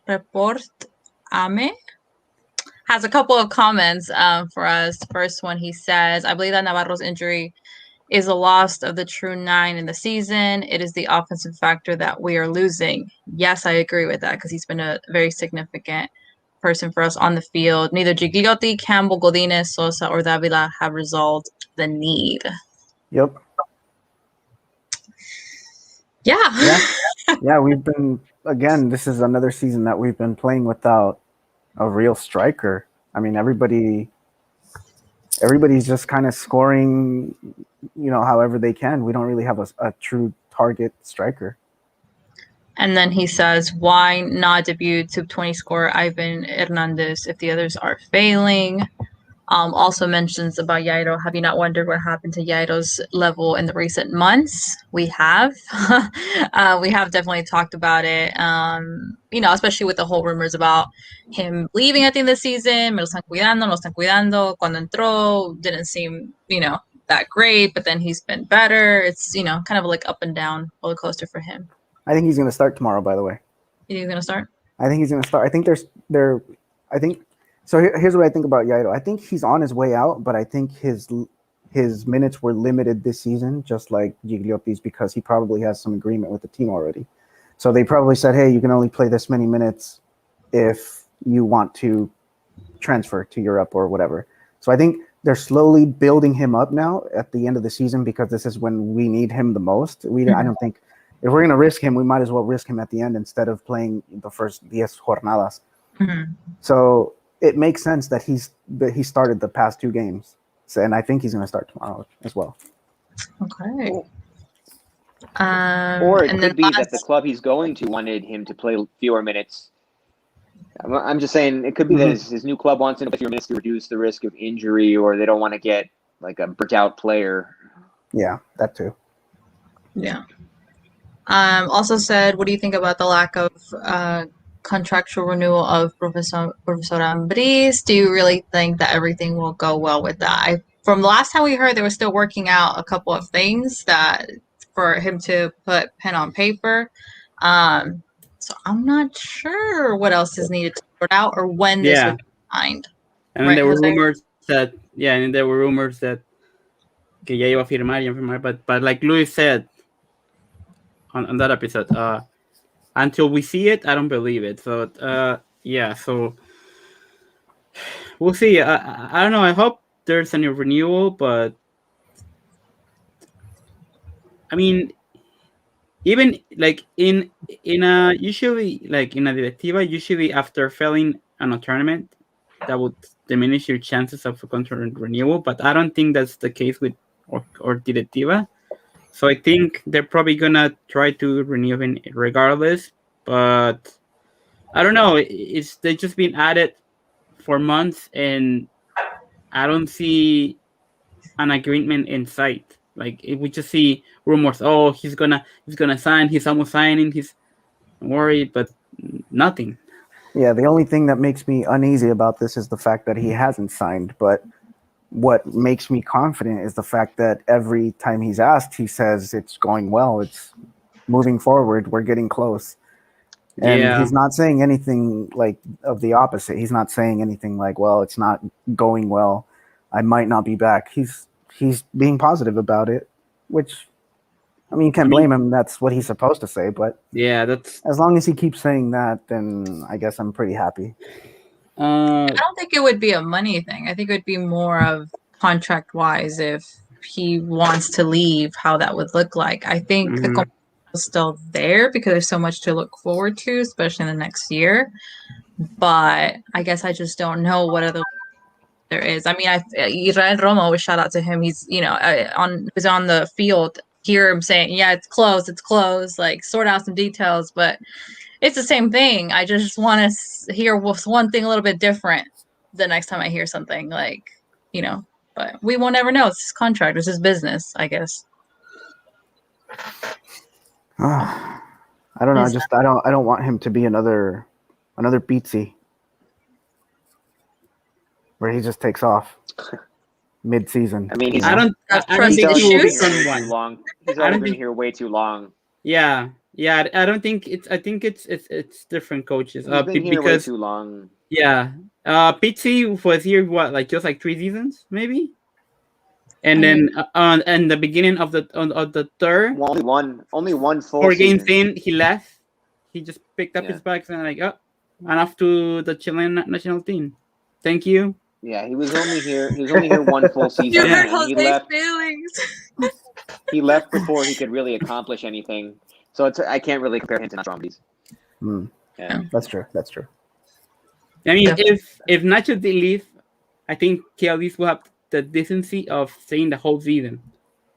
Report Ame has a couple of comments for us. First one, he says, I believe that Navarro's injury is a loss of the true 9 in the season. It is the offensive factor that we are losing. Yes, I agree with that because he's been a very significant person for us on the field. Neither Gigliotti, Campbell, Godinez, Sosa, or Davila have resolved the need. Yep. Yeah. Yeah, we've been, again, this is another season that we've been playing without a real striker. I mean, everybody's just kind of scoring, however they can. We don't really have a true target striker. And then he says, why not debut Sub-20 scorer Ivan Hernandez if the others are failing? Also mentions about Jairo. Have you not wondered what happened to Jairo's level in the recent months? We have. We have definitely talked about it, especially with the whole rumors about him leaving at the end of the season. Me lo están cuidando, no lo están cuidando. Cuando entró, didn't seem, that great, but then he's been better. It's, kind of like up and down roller coaster for him. I think he's going to start tomorrow, by the way. You think he's going to start? I think he's going to start. I think so here's what I think about Jairo. I think he's on his way out, but I think his minutes were limited this season, just like Gigliotti's, because he probably has some agreement with the team already. So they probably said, hey, you can only play this many minutes if you want to transfer to Europe or whatever. So I think they're slowly building him up now at the end of the season because this is when we need him the most. I don't think if we're going to risk him, we might as well risk him at the end instead of playing the first 10 jornadas. Mm-hmm. So it makes sense that he started the past 2 games. So, and I think he's going to start tomorrow as well. Okay. Or it could be that the club he's going to wanted him to play fewer minutes. I'm just saying it could be that his new club wants him to play fewer minutes to reduce the risk of injury, or they don't want to get like a burnt out player. Yeah, that too. Yeah. Also said, what do you think about the lack of contractual renewal of Professor Ambriz? Do you really think that everything will go well with that? From the last time we heard, they were still working out a couple of things that for him to put pen on paper. So I'm not sure what else is needed to sort out or when this would be signed. And then there were rumors that que ya iba a firmar, but like Luis said on that episode, until we see it, I don't believe it. So so we'll see. I don't know. I hope there's any renewal, but I mean, even like in a usually like in a directiva, usually after failing on a tournament, that would diminish your chances of a contract renewal. But I don't think that's the case with or directiva. So I think they're probably gonna try to renew him regardless. But I don't know. It's they've just been at it for months, and I don't see an agreement in sight. Like we just see rumors. Oh, he's gonna sign. He's almost signing. He's worried, but nothing. Yeah, the only thing that makes me uneasy about this is the fact that he hasn't signed. But what makes me confident is the fact that every time he's asked, he says it's going well. It's moving forward. We're getting close. And he's not saying anything like of the opposite. He's not saying anything like, well, it's not going well. I might not be back. He's being positive about it, which, I mean, you can't blame him. That's what he's supposed to say. But yeah, that's as long as he keeps saying that, then I guess I'm pretty happy. I don't think it would be a money thing. I think it would be more of contract-wise if he wants to leave, how that would look like. I think the competition is still there because there's so much to look forward to, especially in the next year. But I guess I just don't know what other there is. I mean, Israel Roma, always shout out to him. He's he's on the field. Hear him saying, "Yeah, it's closed." Like sort out some details, but it's the same thing. I just want to hear one thing a little bit different the next time I hear something but we won't ever know. It's his contract. It's his business, I guess. I don't know. I don't want him to be another Pizzi where he just takes off mid-season. I mean, I don't think he will become one. Long. He's already been here way too long. Yeah, I don't think it's. I think it's different coaches. He's been here way too long. Yeah, Pizzi was here just like 3 seasons maybe, and then in the beginning of the third, only one full 4 games season. in, he left. He just picked up his bags and I'm off to the Chilean national team. Thank you. Yeah, he was only here 1 full season. You hurt Jose's feelings. He left before he could really accomplish anything. So I can't really compare him to Nacho Ambriz. Yeah, that's true. I mean, if Nacho did leave, I think KLDs will have the decency of staying the whole season,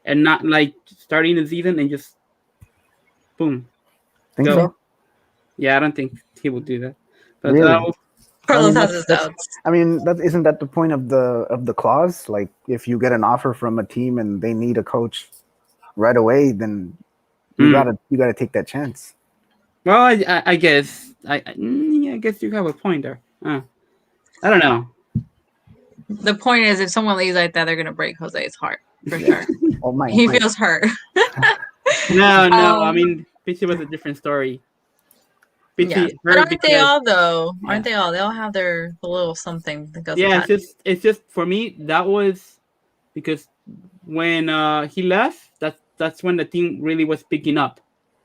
and not like starting the season and just boom. Think so? Yeah, I don't think he would do that. But really? Carlos has his doubts. I mean, isn't that the point of the clause? Like, if you get an offer from a team and they need a coach right away, then you gotta take that chance. Well, I guess I guess you have a point there. I don't know. The point is, if someone leaves like that, they're gonna break Jose's heart for sure. He feels hurt. No. I mean, Pichi was a different story. But aren't they all though? Aren't they all? They all have their little something that goes. Yeah, it's just for me that was because when he left, that's when the team really was picking up,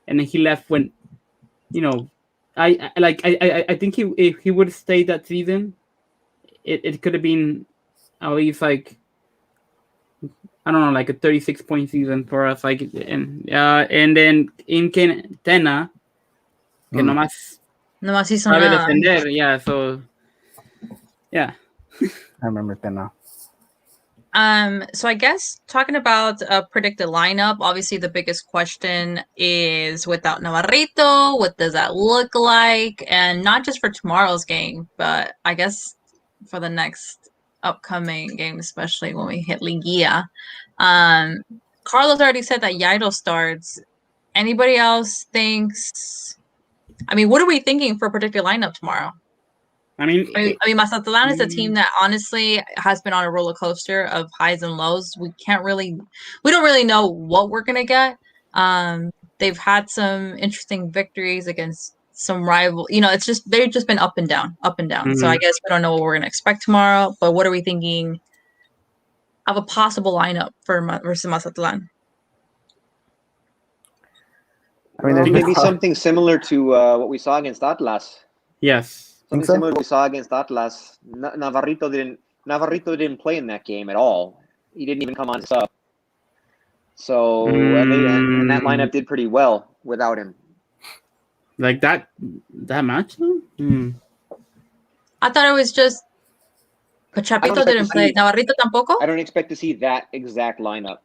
and then he left when, I think if he would have stayed that season, it could have been at least like, I don't know, like a 36-point season for us. Like and then in Tena, que nomás hizo sabe nada. defender. Yeah, so yeah. I remember Tena. So I guess talking about a predicted lineup, obviously the biggest question is without Nomarito, what does that look like? And not just for tomorrow's game, but I guess for the next upcoming game, especially when we hit Liguilla. Carlos already said that Jairo starts. Anybody else thinks? I mean, what are we thinking for a predicted lineup tomorrow? I mean, Mazatlan is a team that honestly has been on a roller coaster of highs and lows. We don't really know what we're gonna get. They've had some interesting victories against some rival. They've just been up and down. So I guess we don't know what we're gonna expect tomorrow. But what are we thinking of a possible lineup for versus Mazatlan? I mean, maybe something similar to what we saw against Atlas. Yes. Something similar to what we saw against Atlas. Navarrito didn't play in that game at all. He didn't even come on sub. So and that lineup did pretty well without him. Like that match? I thought it was just. But Chapito didn't play. Navarrito tampoco? I don't expect to see that exact lineup.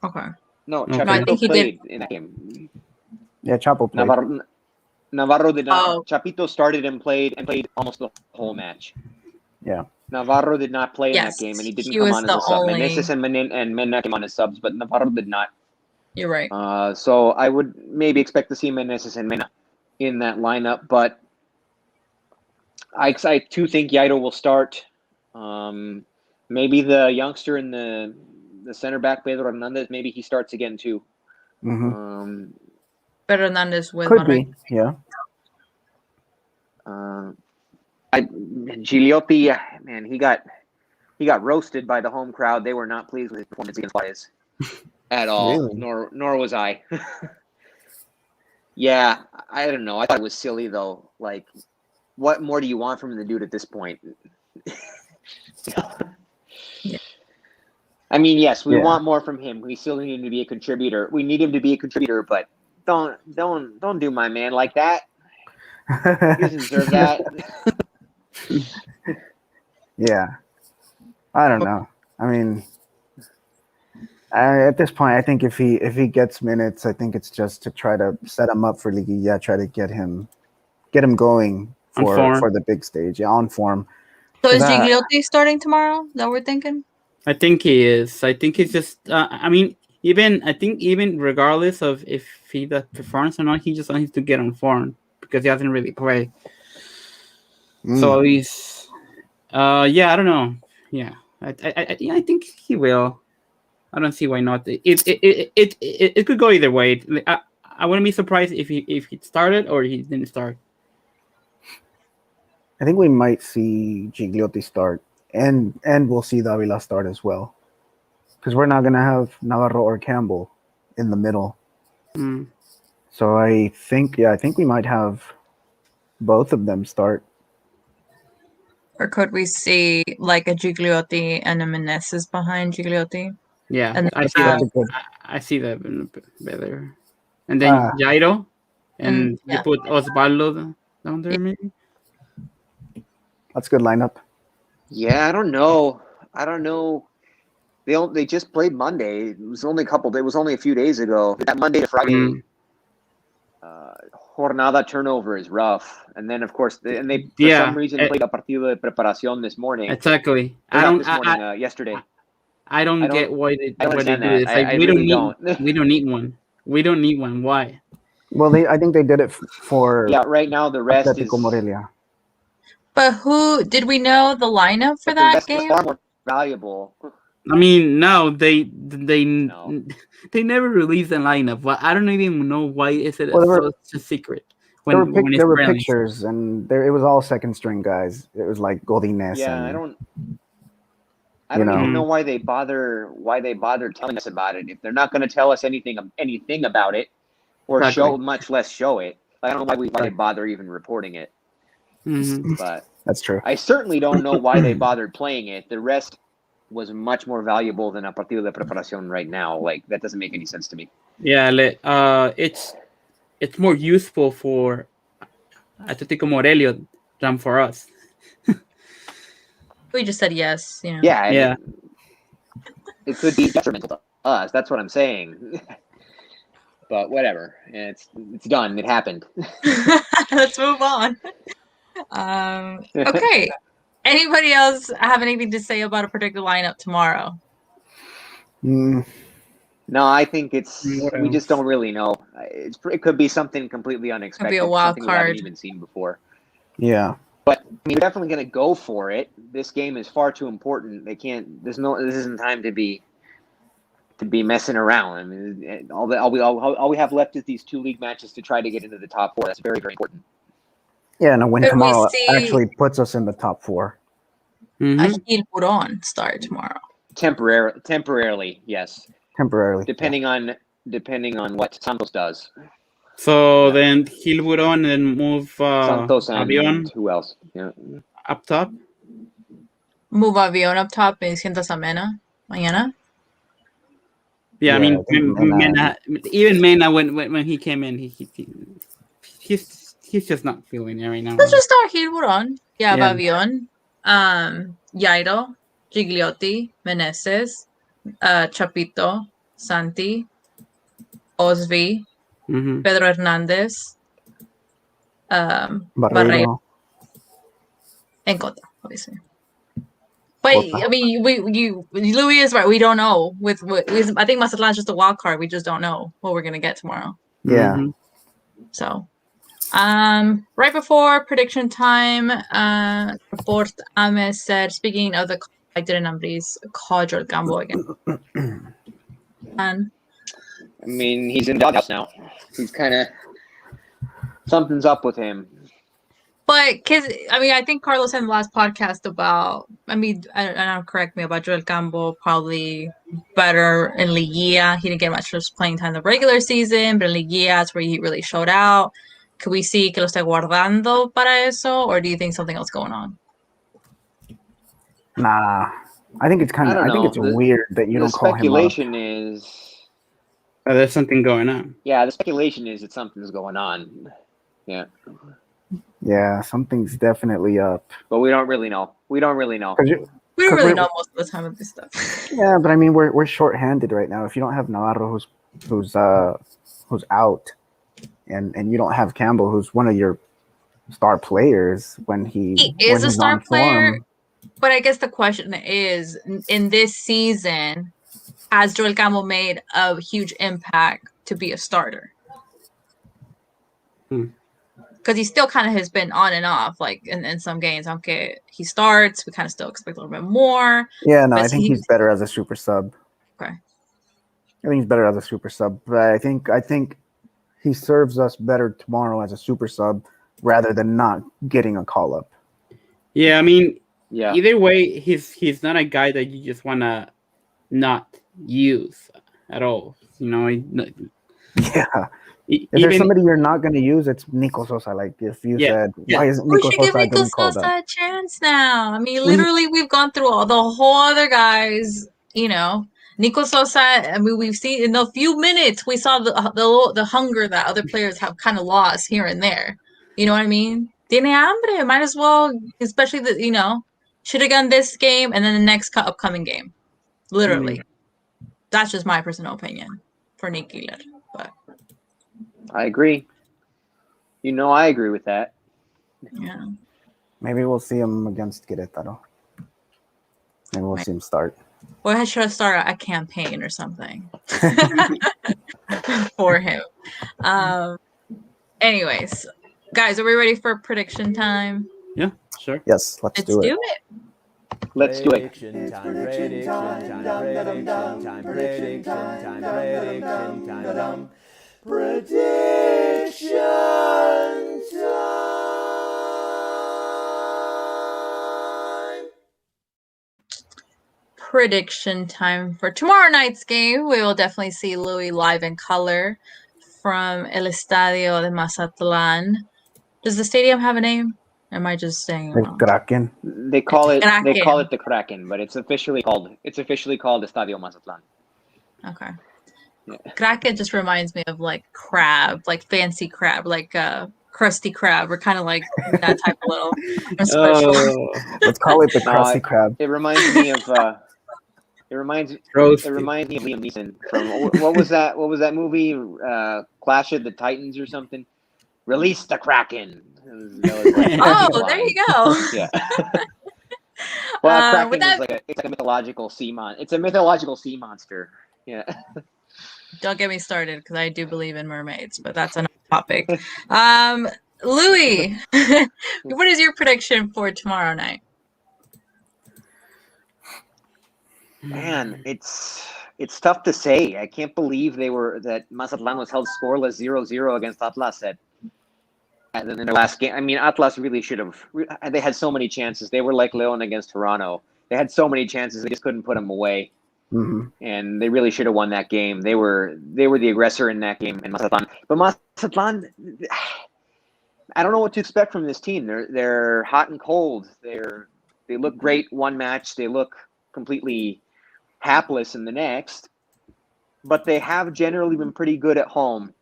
Okay. No, Okay. Chapito No, I think he played did. in that game. Yeah, Chapo played. Navarro did not. Oh. Chapito started and played almost the whole match. Yeah. Navarro did not play in Yes, that game, and he didn't he come was on as the a sub. only- Meneses and Mena came on as subs, but Navarro did not. You're right. So I would maybe expect to see Meneses and Mena in that lineup, but I too think Yaito will start. Maybe the youngster in the center back, Pedro Hernandez, maybe he starts again too. Mm-hmm. Pedro Hernandez with Could Monterrey. be, yeah. Gigliotti, man, he got roasted by the home crowd. They were not pleased with his performance against Juarez at all. Really? Nor was I. Yeah, I don't know. I thought it was silly though. Like, what more do you want from the dude at this point? Yeah. I mean, yes, we want more from him. We still need him to be a contributor. We need him to be a contributor, but don't do my man like that. He doesn't deserve that. Yeah. I don't know. I mean, at this point, I think if he gets minutes, I think it's just to try to set him up for Liguilla, try to get him going for the big stage. Yeah, on form. So is Gigliotti starting tomorrow? That we're thinking? I think he is. I think he's just. I mean, even regardless of if he does performance or not, he just needs to get on form because he hasn't really played. So he's. Yeah, I don't know. Yeah, I think he will. I don't see why not. It could go either way. I wouldn't be surprised if he started or he didn't start. I think we might see Gigliotti start, and we'll see Davila start as well, because we're not gonna have Navarro or Campbell in the middle. So I think we might have both of them start. Or could we see like a Gigliotti and a Meneses behind Gigliotti? Yeah, and I see that better. And then Jairo, and you put Osvaldo down there, maybe. That's a good lineup. Yeah, I don't know. They just played Monday. It was only a few days ago. That Monday to Friday jornada turnover is rough. And then of course for some reason played a partido de preparación this morning. Exactly. Yesterday. I don't get why they do this. Like, we don't need one. We don't need one. Why? Well, I think they did it for right now the rest Atletico is Morelia. But who did we know the lineup for that game? Far more valuable. I mean, no, they never released a lineup. But I don't even know why is it such a secret. There were pictures, and it was all second string guys. It was like Godinez. Yeah, I don't even know why they bother telling us about it if they're not going to tell us anything about it, or much less show it. I don't know why they bother even reporting it. But that's true. I certainly don't know why they bothered playing it. The rest was much more valuable than a partido de preparación right now. Like, that doesn't make any sense to me. Yeah, it's more useful for Atletico Morelia than for us. We just said yes. You know. Yeah. It could be detrimental to us. That's what I'm saying. But whatever. It's done. It happened. Let's move on. Okay. Anybody else have anything to say about a particular lineup tomorrow? No, I think we just don't really know. It could be something completely unexpected. Could be a wild something card. we haven't even seen before. Yeah. But we're definitely going to go for it. This game is far too important. This isn't time to be messing around. I mean, all we have left is these 2 league matches to try to get into the top 4. That's very, very important. Yeah, and a win tomorrow actually puts us in the top 4. A Gil Puron start tomorrow. Temporarily, yes. Temporarily. Depending on what Santos does. So then Gil Puron and move Santos and Avion. Who else? Yeah. Up top. Move Avion up top and sientas a Mena mañana. Yeah, I mean, Mena, even Mena, when he came in, he's just not feeling it right now. Let's just start here. On. Yeah, Yeah. Bavion, Jairo, Gigliotti, Meneses, Chapito, Santi, Osvi, Pedro Hernandez, Barreiro, Barreiro, and Cota, obviously. But I mean, Louis is right. We don't know. I think Mazatlan's just a wild card. We just don't know what we're gonna get tomorrow. Yeah. So, right before prediction time, Report Ames said, speaking of the collected numbers, call Joel Gambo again. And I mean, he's in the doghouse now. He's kind of something's up with him. But I think Carlos in the last podcast about, I don't correct me, about Joel Campo probably better in Liguilla. He didn't get much playing time in the regular season, but in Liguilla is where he really showed out. Could we see que lo esté guardando para eso, or do you think something else going on? Nah, I think it's I think it's weird that you don't call him up. The speculation is there's something going on. Yeah, the speculation is that something's going on. Yeah. Yeah, something's definitely up. But we don't really know. We don't really know. We don't really know most of the time with this stuff. Yeah, but I mean, we're short-handed right now. If you don't have Navarro, who's out, and you don't have Campbell, who's one of your star players when he is a star player. But I guess the question is, in this season, has Joel Campbell made a huge impact to be a starter? Because he still kind of has been on and off, like in some games. Okay, he starts, we kind of still expect a little bit more. Yeah, no, I think he's better as a super sub. Okay. I think he's better as a super sub, but I think he serves us better tomorrow as a super sub rather than not getting a call up. Yeah, I mean, either way, he's not a guy that you just want to not use at all. You know, yeah. If there's somebody you're not going to use, it's Nico Sosa. Like if you said, why isn't Nico Sosa getting called up? Nico Sosa a chance now. I mean, literally, we've gone through all the whole other guys. You know, Nico Sosa. I mean, we've seen in a few minutes we saw the hunger that other players have kind of lost here and there. You know what I mean? Tiene hambre. Might as well, especially should have done this game and then the next upcoming game. Literally, that's just my personal opinion for Nick Giller, but. I agree. I agree with that. Yeah. Maybe we'll see him against Querétaro. Maybe we'll see him start. Well, I should start a campaign or something for him. Anyways, guys, are we ready for prediction time? Yeah, sure. Yes, let's do it. Let's do it. Prediction time. Prediction time for tomorrow night's game. We will definitely see Louis live in color from El Estadio de Mazatlan. Does the stadium have a name? Or am I just saying it wrong? Kraken. They call it the Kraken, but it's officially called Estadio Mazatlan. Okay. Yeah. Kraken just reminds me of like crab, like fancy crab, like crusty crab, or kind of like that type of little special. Let's call it the crusty crab. It reminds me of Liam Neeson from what was that movie? Clash of the Titans or something? Release the Kraken. There you go. Yeah. Well, Kraken is it's like a mythological sea monster. It's a mythological sea monster. Yeah. Don't get me started because I do believe in mermaids, but that's another topic. Louis, what is your prediction for tomorrow night? Man, it's tough to say. I can't believe that Mazatlan was held scoreless 0-0 against Atlas in their last game. I mean, Atlas really should have. They had so many chances. They were like Leon against Toronto. They had so many chances. They just couldn't put them away. Mm-hmm. And they really should have won that game. They were the aggressor in that game in Mazatlan. But Mazatlan, I don't know what to expect from this team. They're hot and cold. They look great one match. They look completely hapless in the next. but they have generally been pretty good at home.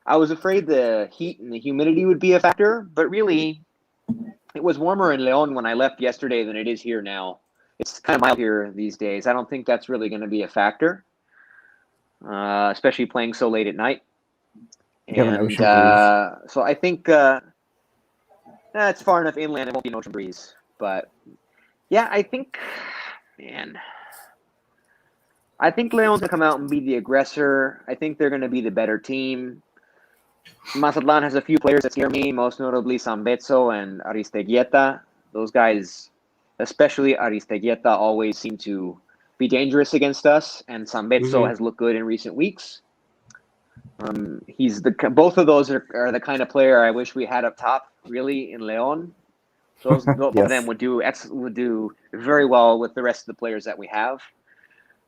I was afraid the heat and the humidity would be a factor, but really, it was warmer in Leon when I left yesterday than it is here now. It's kind of mild here these days. I don't think that's really going to be a factor, especially playing so late at night. You have an ocean breeze. So I think it's far enough inland, it won't be an ocean breeze. But yeah, I think Leon's going to come out and be the aggressor. I think they're going to be the better team. Mazatlan has a few players that scare me, most notably Sambetso and Aristeguieta. Those guys, especially Aristeguieta, always seem to be dangerous against us, and Sambetso has looked good in recent weeks. Both of those are the kind of player I wish we had up top, really, in Leon. Both of them would do very well with the rest of the players that we have.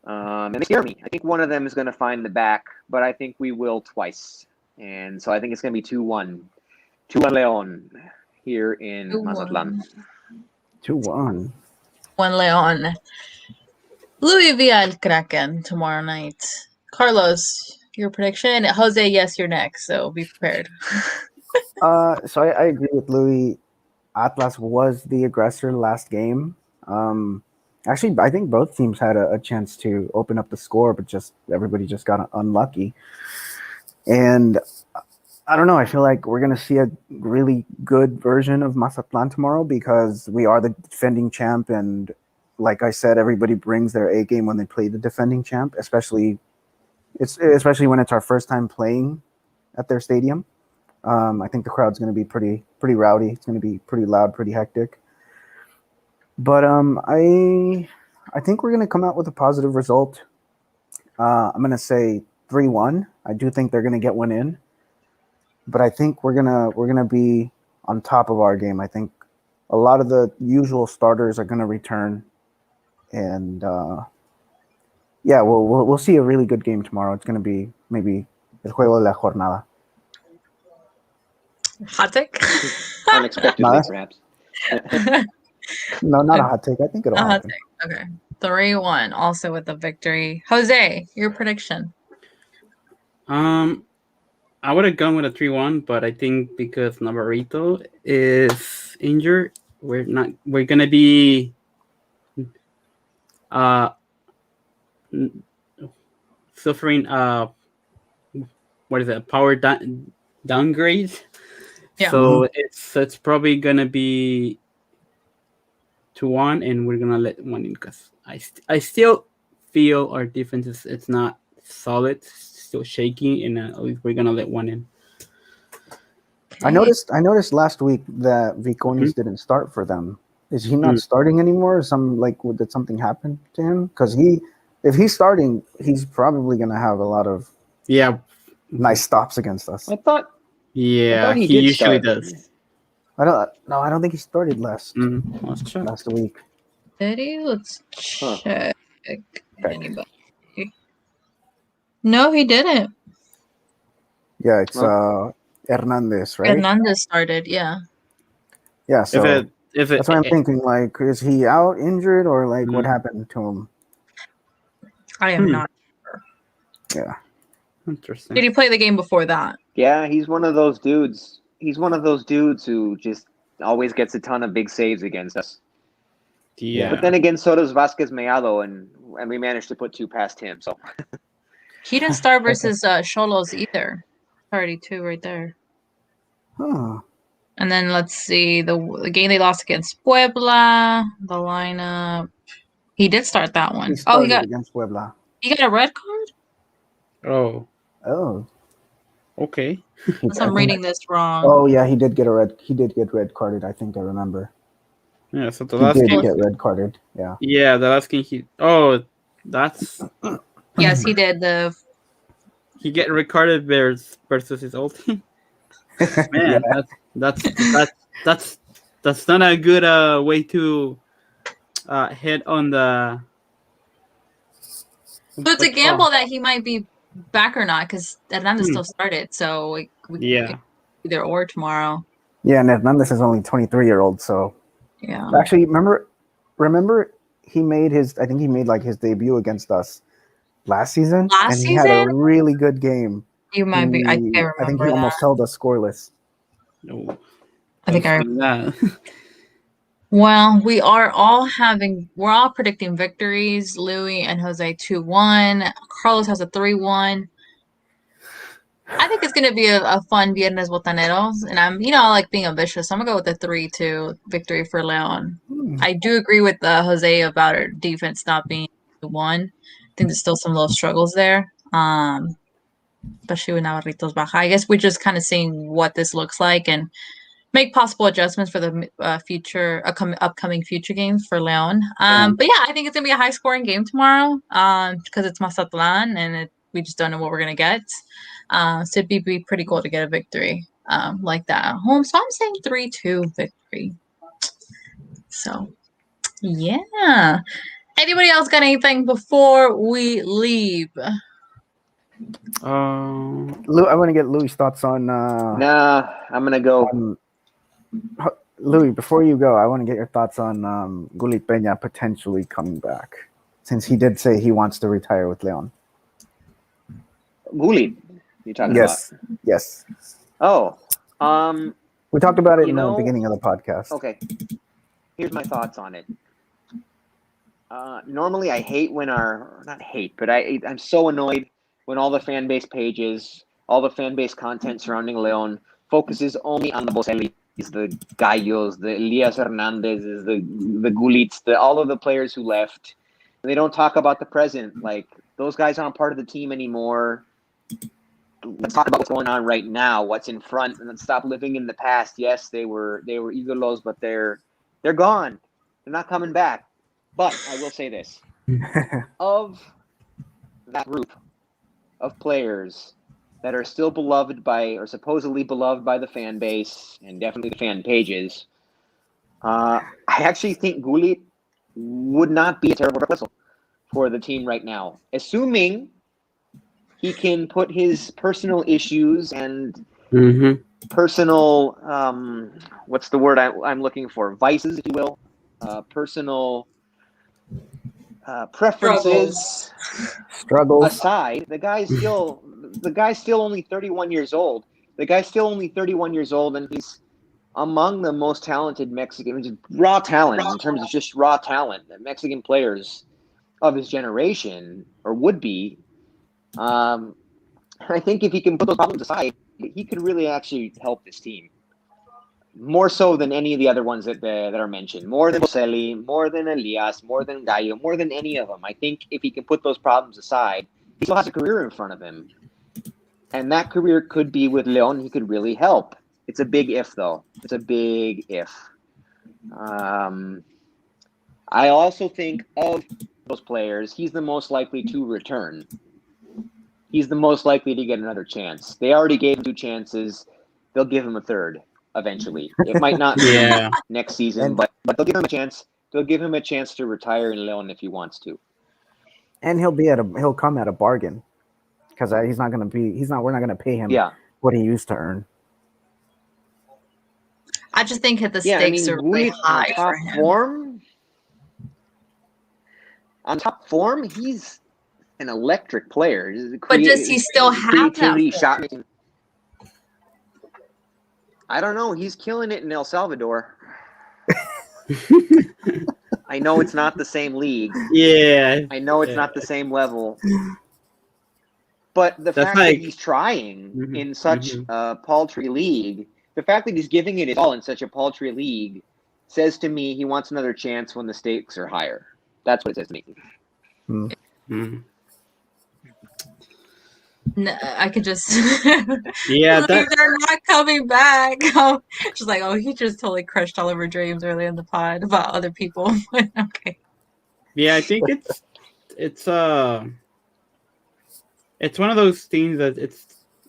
And they scare me. I think one of them is going to find the back, but I think we will twice. And so I think it's going to be 2-1. 2-1 Leon here in 2-1. Mazatlan. 2-1. 1 Leon. Louis Villa Kraken tomorrow night. Carlos, your prediction? Jose, yes, you're next, so be prepared. So I agree with Louis. Atlas was the aggressor last game. Actually, I think both teams had a chance to open up the score, but everybody just got unlucky. And I don't know. I feel like we're going to see a really good version of Mazatlan tomorrow because we are the defending champ. And like I said, everybody brings their A game when they play the defending champ, especially when it's our first time playing at their stadium. I think the crowd's going to be pretty rowdy. It's going to be pretty loud, pretty hectic. But I think we're going to come out with a positive result. I'm going to say 3-1. I do think they're going to get one in, but I think we're gonna be on top of our game. I think a lot of the usual starters are going to return, and we'll see a really good game tomorrow. It's going to be maybe el juego de la jornada. Hot take? Unexpectedly, perhaps. No, not a hot take. I think it'll happen. Okay, 3-1. Also with the victory. Jose, your prediction? I would have gone with a 3-1, but I think because Nomarito is injured, we're gonna be suffering what is it, power downgrade. Yeah. So it's probably gonna be 2-1, and we're gonna let one in because I still feel our defense it's not solid, still shaky, and at least we're gonna let one in. I noticed last week that Viconis didn't start for them. Is he not starting anymore? Did something happen to him? Because if he's starting, he's probably gonna have a lot of nice stops against us. I thought he usually does. I don't think he started last week. Did he? Let's check. Anybody? No, he didn't. Yeah, it's Hernandez, right? Hernandez started, yeah. Yeah, so that's why I'm thinking, like, is he out injured or like what happened to him? I am not sure. Yeah. Interesting. Did he play the game before that? Yeah, he's one of those dudes. He's one of those dudes who just always gets a ton of big saves against us. Yeah. But then again, so does Vasquez Mellado, and we managed to put 2 past him. So he didn't start versus Xolos either. 32 right there. Huh. And then let's see the game they lost against Puebla. The lineup. He did start that one. He got against Puebla. He got a red card. Oh. Okay. Unless I'm reading this wrong. Oh yeah, he did get red carded. I think I remember. Yeah, so the last game he did get red carded. Yeah. Yeah, the last game that's Yes, he did. He get red carded versus his old team. Man, that's not a good way to hit on the. So it's a gamble that he might be back or not because Hernandez still started. So we either or tomorrow. Yeah, and Hernandez is only 23-year-old. So yeah. Actually, remember he made his. I think he made like his debut against us last season, Last and he had a season? really good game. You might be. I can't I think remember he almost that. held us scoreless. No, I think I. that. Well, we're all predicting victories. Louis and Jose 2-1. Carlos has a 3-1. I think it's going to be a fun Viernes Botaneros, and I like being ambitious. So I'm going to go with a 3-2 victory for Leon. I do agree with Jose about our defense not being 1. I think there's still some little struggles there, especially with Navarrito's baja. I guess we're just kind of seeing what this looks like and make possible adjustments for the upcoming future games for Leon. But yeah, I think it's going to be a high-scoring game tomorrow because it's Mazatlan, and we just don't know what we're going to get. So it'd be pretty cool to get a victory like that at home. So I'm saying 3-2 victory. So, yeah. Anybody else got anything before we leave? Lou, I want to get Louis' thoughts on. Nah, I'm gonna go. Louis, before you go, I want to get your thoughts on Gulit Peña potentially coming back, since he did say he wants to retire with Leon. Gulit, you talking about? Yes. Oh, we talked about it in the beginning of the podcast. Okay, here's my thoughts on it. Normally, I hate when not hate, but I'm so annoyed when all the fan base pages, all the fan base content surrounding Leon focuses only on the Bosellis, the Gallos, the Elias Hernandezes, the Gulits, all of the players who left. And they don't talk about the present. Like, those guys aren't part of the team anymore. Let's talk about what's going on right now, what's in front, and let's stop living in the past. Yes, they were ídolos, but they're gone. They're not coming back. But I will say this. Of that group of players that are still beloved or supposedly beloved by the fan base and definitely the fan pages, I actually think Gulit would not be a terrible replacement for the team right now, assuming he can put his personal issues and personal, what's the word I'm looking for? Vices, if you will, personal preferences struggles aside. The guy's still only 31 years old. And he's among the most talented Mexican, raw talent in terms of just raw talent, Mexican players of his generation, or would be. I think if he can put those problems aside, he could really actually help this team. More so than any of the other ones that are mentioned. More than Boselli, more than Elias, more than Gallo, more than any of them. I think if he can put those problems aside, he still has a career in front of him. And that career could be with Leon. He could really help. It's a big if, though. It's a big if. I also think of those players, he's the most likely to return. He's the most likely to get another chance. They already gave him 2 chances. They'll give him a third eventually. It might not be next season, but they'll give him a chance. They'll give him a chance to retire in Leon if he wants to. And he'll come at a bargain, because we're not going to pay him what he used to earn. I just think that the stakes are really high for him. On top form, he's an electric player. But does he still have that shot making? I don't know. He's killing it in El Salvador. I know it's not the same league. Yeah. I know it's not the same level. But the fact that he's trying in such a paltry league, the fact that he's giving it his all in such a paltry league, says to me he wants another chance when the stakes are higher. That's what it says to me. Mm-hmm. No, I could just they're not coming back. Just like, he just totally crushed all of our dreams early in the pod about other people. Okay. Yeah, I think it's one of those things that it's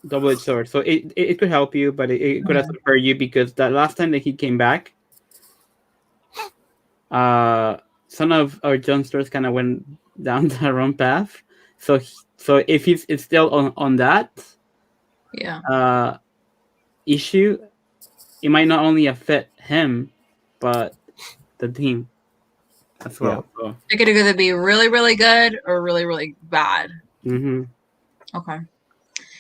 double-edged sword. So it could help you, but it could also hurt you, because that last time that he came back, some of our youngsters kind of went down the wrong path. So if he's still on that issue, it might not only affect him, but the team as well. So. It could either be really, really good or really, really bad. Mm-hmm. Okay.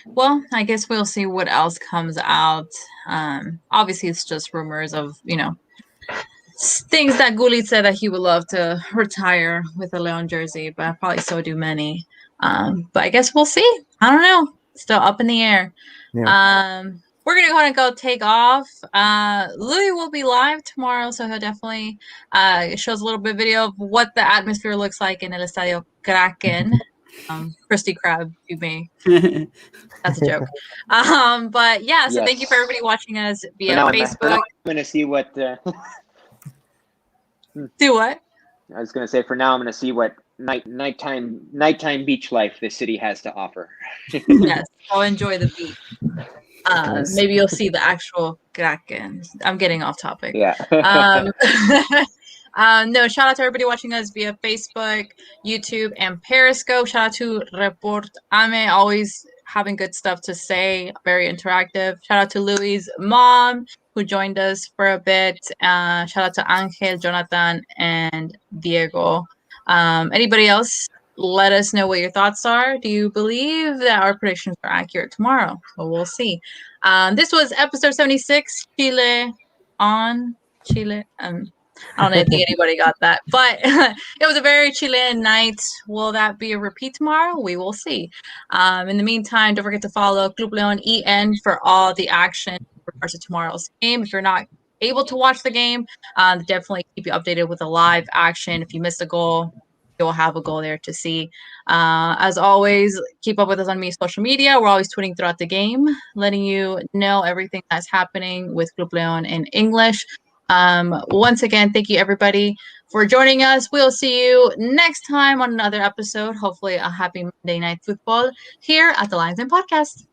Well, I guess we'll see what else comes out. Obviously, it's just rumors of, things that Gullit said that he would love to retire with a Leon jersey, but probably so do many. But I guess we'll see. I don't know. Still up in the air. Yeah. We're going to go ahead and go take off. Louis will be live tomorrow, so he'll definitely shows a little bit of video of what the atmosphere looks like in El Estadio Kraken. Krusty Krab, you may. That's a joke. But yeah, so thank you for everybody watching us via Facebook. I'm going to see what... Do what? I was going to say, for now, I'm going to see what nighttime beach life this city has to offer. Yes, I'll enjoy the beach. Maybe you'll see the actual Kraken. I'm getting off topic. Yeah. No, shout out to everybody watching us via Facebook, YouTube, and Periscope. Shout out to Report Ame, always having good stuff to say, very interactive. Shout out to Louis' mom, who joined us for a bit. Shout out to Angel, Jonathan, and Diego. Anybody else? Let us know what your thoughts are. Do you believe that our predictions are accurate tomorrow? Well, we'll see. This was episode 76, Chile-On. Chile. I don't think anybody got that, but it was a very Chilean night. Will that be a repeat tomorrow? We will see. In the meantime, don't forget to follow Club Leon EN for all the action in regards to tomorrow's game. If you're not able to watch the game, definitely keep you updated with the live action. If you missed a goal, you'll have a goal there to see. As always, keep up with us on social media. We're always tweeting throughout the game, letting you know everything that's happening with Club Leon in English. Once again, thank you everybody for joining us. We'll see you next time on another episode. Hopefully a happy Monday Night Football here at the Lions Den Podcast.